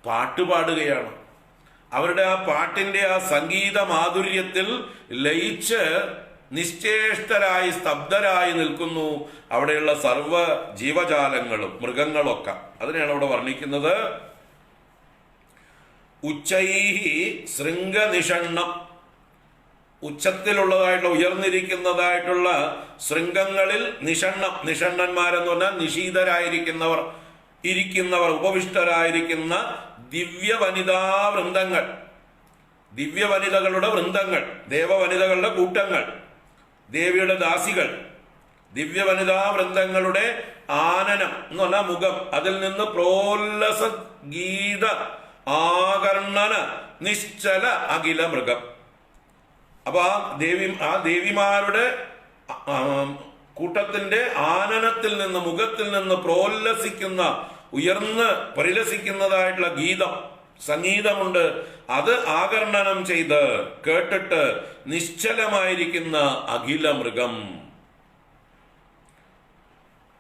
പാട്ടുപാടുകയാണ്. അവരുടെ ആ പാട്ടിന്റെ ആ സംഗീത മാധുര്യത്തിൽ ലയിച്ച് നിശ്ചേഷ്ടരായി സ്തബ്ധരായി നിൽക്കുന്നു അവിടെയുള്ള സർവ ജീവജാലങ്ങളും മൃഗങ്ങളൊക്കെ. അതിനെയാണ് അവിടെ വർണ്ണിക്കുന്നത്. ഉച്ചൈഹി ശൃംഗനിഷണ്ണം, ഉച്ചത്തിലുള്ളതായിട്ടുള്ള ഉയർന്നിരിക്കുന്നതായിട്ടുള്ള ശൃംഗങ്ങളിൽ നിഷണ്ണം, നിഷണ്ണന്മാരെന്ന് പറഞ്ഞാൽ നിശീതരായിരിക്കുന്നവർ, ഉപവിഷ്ടരായിരിക്കുന്ന ദിവ്യ വനിതാ വൃന്ദങ്ങൾ, ദിവ്യ വനിതകളുടെ വൃന്ദങ്ങൾ, ദേവവനിതകളുടെ കൂട്ടങ്ങൾ, ദേവിയുടെ ദാസികൾ, ദിവ്യ വനിതാ വൃന്ദങ്ങളുടെ ആനനം എന്ന് പറഞ്ഞാൽ മുഖം, അതിൽ നിന്ന് പ്രോല്ലസ ഗീത ആകർണന നിശ്ചല അഖില മൃഗം. അപ്പൊ ആ ദേവിമാരുടെ കൂട്ടത്തിന്റെ ആനനത്തിൽ നിന്ന്, മുഖത്തിൽ നിന്ന് പ്രോല്ലസിക്കുന്ന, ഉയർന്ന് പരിലസിക്കുന്നതായിട്ടുള്ള ഗീതം, സംഗീതമുണ്ട്. അത് ആകർണനം ചെയ്ത് കേട്ടിട്ട് നിശ്ചലമായിരിക്കുന്ന അഖില മൃഗം,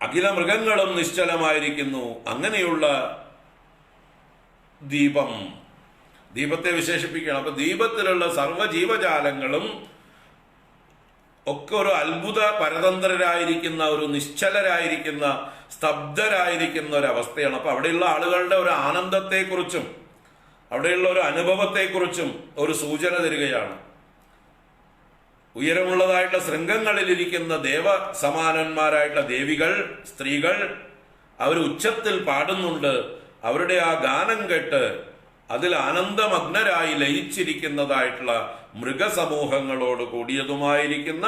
അഖില മൃഗങ്ങളും നിശ്ചലമായിരിക്കുന്നു. അങ്ങനെയുള്ള ദീപം, ദീപത്തെ വിശേഷിപ്പിക്കണം. അപ്പൊ ദീപത്തിലുള്ള സർവ്വജീവജാലങ്ങളും ഒക്കെ ഒരു അത്ഭുത പരതന്ത്രരായിരിക്കുന്ന, ഒരു നിശ്ചലരായിരിക്കുന്ന, സ്തബ്ധരായിരിക്കുന്ന ഒരവസ്ഥയാണ്. അപ്പൊ അവിടെയുള്ള ആളുകളുടെ ഒരു ആനന്ദത്തെക്കുറിച്ചും അവിടെയുള്ള ഒരു അനുഭവത്തെക്കുറിച്ചും ഒരു സൂചന തരികയാണ്. ഉയരമുള്ളതായിട്ടുള്ള ശൃംഗങ്ങളിലിരിക്കുന്ന ദേവ സമാനന്മാരായിട്ടുള്ള ദേവികൾ, സ്ത്രീകൾ, അവർ ഉച്ചത്തിൽ പാടുന്നുണ്ട്. അവരുടെ ആ ഗാനം കേട്ട് അതിൽ ആനന്ദമഗ്നരായി ലയിച്ചിരിക്കുന്നതായിട്ടുള്ള മൃഗസമൂഹങ്ങളോട് കൂടിയതുമായിരിക്കുന്ന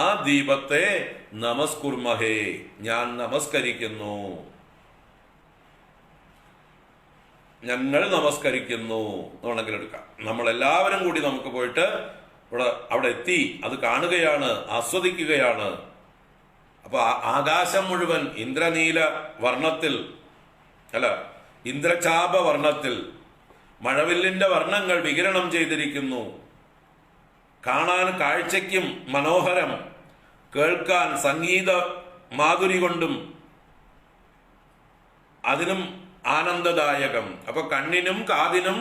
ആ ദീപത്തെ നമസ്കുർമഹേ, ഞാൻ നമസ്കരിക്കുന്നു, ഞങ്ങൾ നമസ്കരിക്കുന്നു എന്ന് വേണമെങ്കിൽ എടുക്കാം. നമ്മളെല്ലാവരും കൂടി നമുക്ക് പോയിട്ട് അവിടെ എത്തി അത് കാണുകയാണ്, ആസ്വദിക്കുകയാണ്. അപ്പൊ ആകാശം മുഴുവൻ ഇന്ദ്രനീല വർണ്ണത്തിൽ, അല്ല ഇന്ദ്രചാപ വർണ്ണത്തിൽ മഴവില്ലിന്റെ വർണ്ണങ്ങൾ വികിരണം ചെയ്തിരിക്കുന്നു. കാണാൻ കാഴ്ചയ്ക്കും മനോഹരം, കേൾക്കാൻ സംഗീത മാധുരി കൊണ്ടും അതിനും ആനന്ദദായകം. അപ്പൊ കണ്ണിനും കാതിനും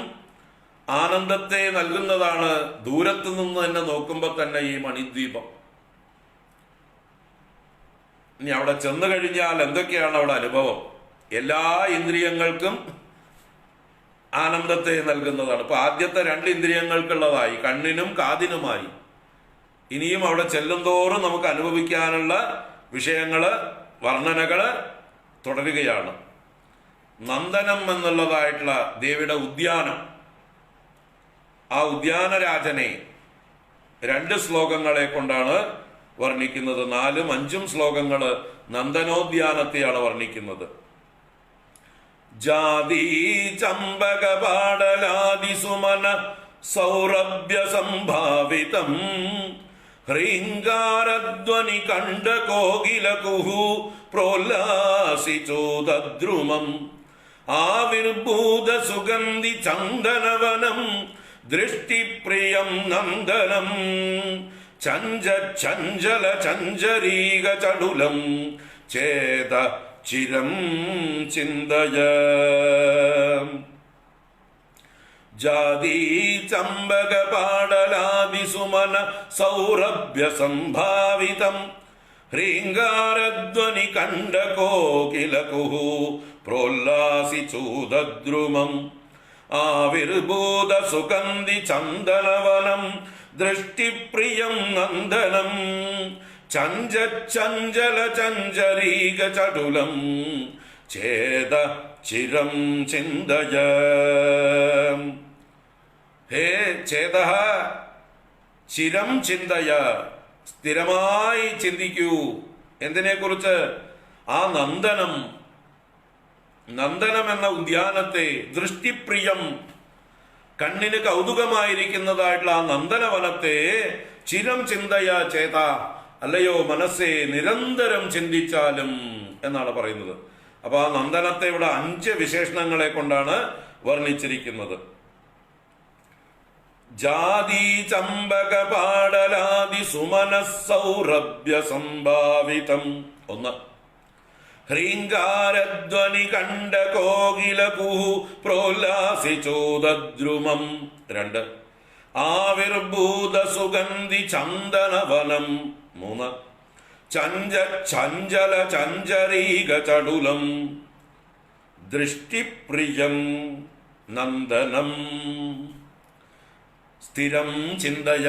ആനന്ദത്തെ നൽകുന്നതാണ് ദൂരത്തു നിന്ന് തന്നെ നോക്കുമ്പോൾ തന്നെ ഈ മണിദ്വീപം. ഇനി അവിടെ ചെന്നു കഴിഞ്ഞാൽ എന്തൊക്കെയാണ് അവിടെ അനുഭവം? എല്ലാ ഇന്ദ്രിയങ്ങൾക്കും ആനന്ദത്തെ നൽകുന്നതാണ്. ഇപ്പൊ ആദ്യത്തെ 2 ഇന്ദ്രിയങ്ങൾക്കുള്ളതായി, കണ്ണിനും കാതിനുമായി. ഇനിയും അവിടെ ചെല്ലുന്തോറും നമുക്ക് അനുഭവിക്കാനുള്ള വിഷയങ്ങള്, വർണ്ണനകള് തുടരുകയാണ്. നന്ദനം എന്നുള്ളതായിട്ടുള്ള ദേവിയുടെ ഉദ്യാനം, ആ ഉദ്യാനരാജനെ 2 ശ്ലോകങ്ങളെ കൊണ്ടാണ് വർണ്ണിക്കുന്നത്. 4ഉം 5ഉം ശ്ലോകങ്ങള് നന്ദനോദ്യാനത്തെയാണ് വർണ്ണിക്കുന്നത്. ജാതി ചമ്പക പാടലാദി സുമന സൗരഭ്യ സംഭാവിതം ഹ്രീങ്കാരധ്വനി കണ്ഠ കോകില കുഹു പ്രോല്ലാസിചോദ്രുമം ആവിർഭൂത സുഗന്ധി ചന്ദനവനം ദൃഷ്ടിപ്രിയം നന്ദനം ചഞ്ചല ചഞ്ചരീക ചടുലം ചേത ചിരം ചിന്തയ. ജാതി ചമ്പക പാടലാദി സുമന സൗരഭ്യ സംഭാവിതം ഹ്രീങ്കാരധ്വനി കണ്ഠ കോകില കുഹു പ്രോല്ലാസിചൂദ്രുമം ആവിർഭൂത സുഗന്ധി ചന്ദനവനം ദൃഷ്ടിപ്രിയം നന്ദനം ചഞ്ചല ചഞ്ചരീക ചടുലം ചേത ചിരം ചിന്തയ. ഹേ ചേത ചിരം ചിന്തയ, സ്ഥിരമായി ചിന്തിക്കൂ. എന്തിനെ കുറിച്ച്? ആ നന്ദനം എന്ന ഉദ്യാനത്തെ, ദൃഷ്ടിപ്രിയം, കണ്ണിന് കൗതുകമായിരിക്കുന്നതായിട്ടുള്ള ആ നന്ദനവനത്തെ ചിരം ചിന്തയ ചേത, അല്ലയോ മനസ്സേ നിരന്തരം ചിന്തിച്ചാലും എന്നാണ് പറയുന്നത്. അപ്പൊ ആ നന്ദനത്തെ ഇവിടെ 5 വിശേഷണങ്ങളെ കൊണ്ടാണ് വർണ്ണിച്ചിരിക്കുന്നത്. ജാതി ചമ്പക പാടലാദി സുമന സൗരഭ്യ സംഭാവിതം 1. ഹ്രീങ്കാരധ്വനി കണ്ഠ കോകില കുഹു പ്രോല്ലാസിചോദ്രുമം 2. ആവിർഭൂത സുഗന്ധി ചന്ദനവനം 3. ചഞ്ചല ചഞ്ചരീക ചടുലം ദൃഷ്ടിപ്രിയം നന്ദനം സ്ഥിരം ചിന്തയ.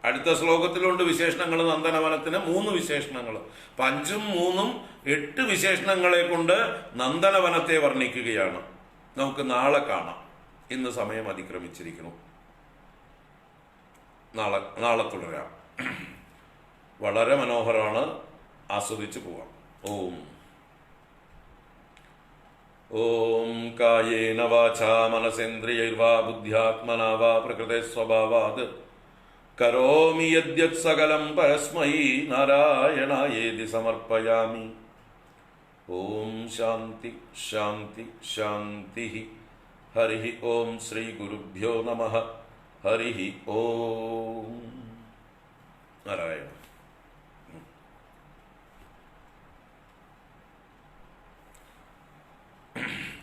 അടുത്ത ശ്ലോകത്തിലുണ്ട് വിശേഷണങ്ങൾ. നന്ദനവനത്തിന് 3 വിശേഷണങ്ങൾ. 5ഉം 3ഉം 8 വിശേഷണങ്ങളെ കൊണ്ട് നന്ദനവനത്തെ വർണ്ണിക്കുകയാണ്. നമുക്ക് നാളെ കാണാം. ഇന്ന് സമയം അതിക്രമിച്ചിരിക്കുന്നു. നാളെ തുടരാം. വളരെ മനോഹരമാണ്, ആസ്വദിച്ച് പോവാം. ഓം ഓം കായേന വാചാ മനസേന്ദ്രിയൈർവാ ബുദ്ധ്യാത്മനാ വാ പ്രകൃതേ സ്വഭാവാത് കരോമി യദ്യത് സകലം പരസ്മൈ നാരായണായേതി സമർപ്പയാമി. ഓം ശാന്തി ശാന്തി ശാന്തി. ഹരി ഓം ശ്രീ ഗുരുഭ്യോ നമഃ. ഹരി ഓം നാരായണ.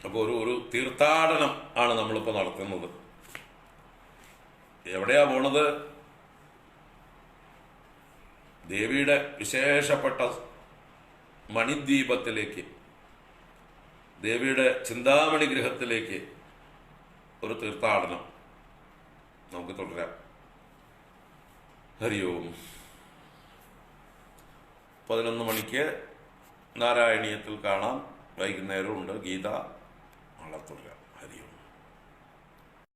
അപ്പോൾ ഒരു തീർത്ഥാടനം ആണ് നമ്മളിപ്പോൾ നടത്തുന്നത്. എവിടെയാ പോണത്? ദേവിയുടെ വിശേഷപ്പെട്ട മണിദ്വീപത്തിലേക്ക്, ദേവിയുടെ ചിന്താമണി ഗൃഹത്തിലേക്ക് ഒരു തീർത്ഥാടനം നമുക്ക് തുടരാം. ഹരി ഓം. 11 മണിക്ക് നാരായണീയത്തിൽ കാണാം. വൈകുന്നേരമുണ്ട് ഗീത. നാളെ തുടരാം.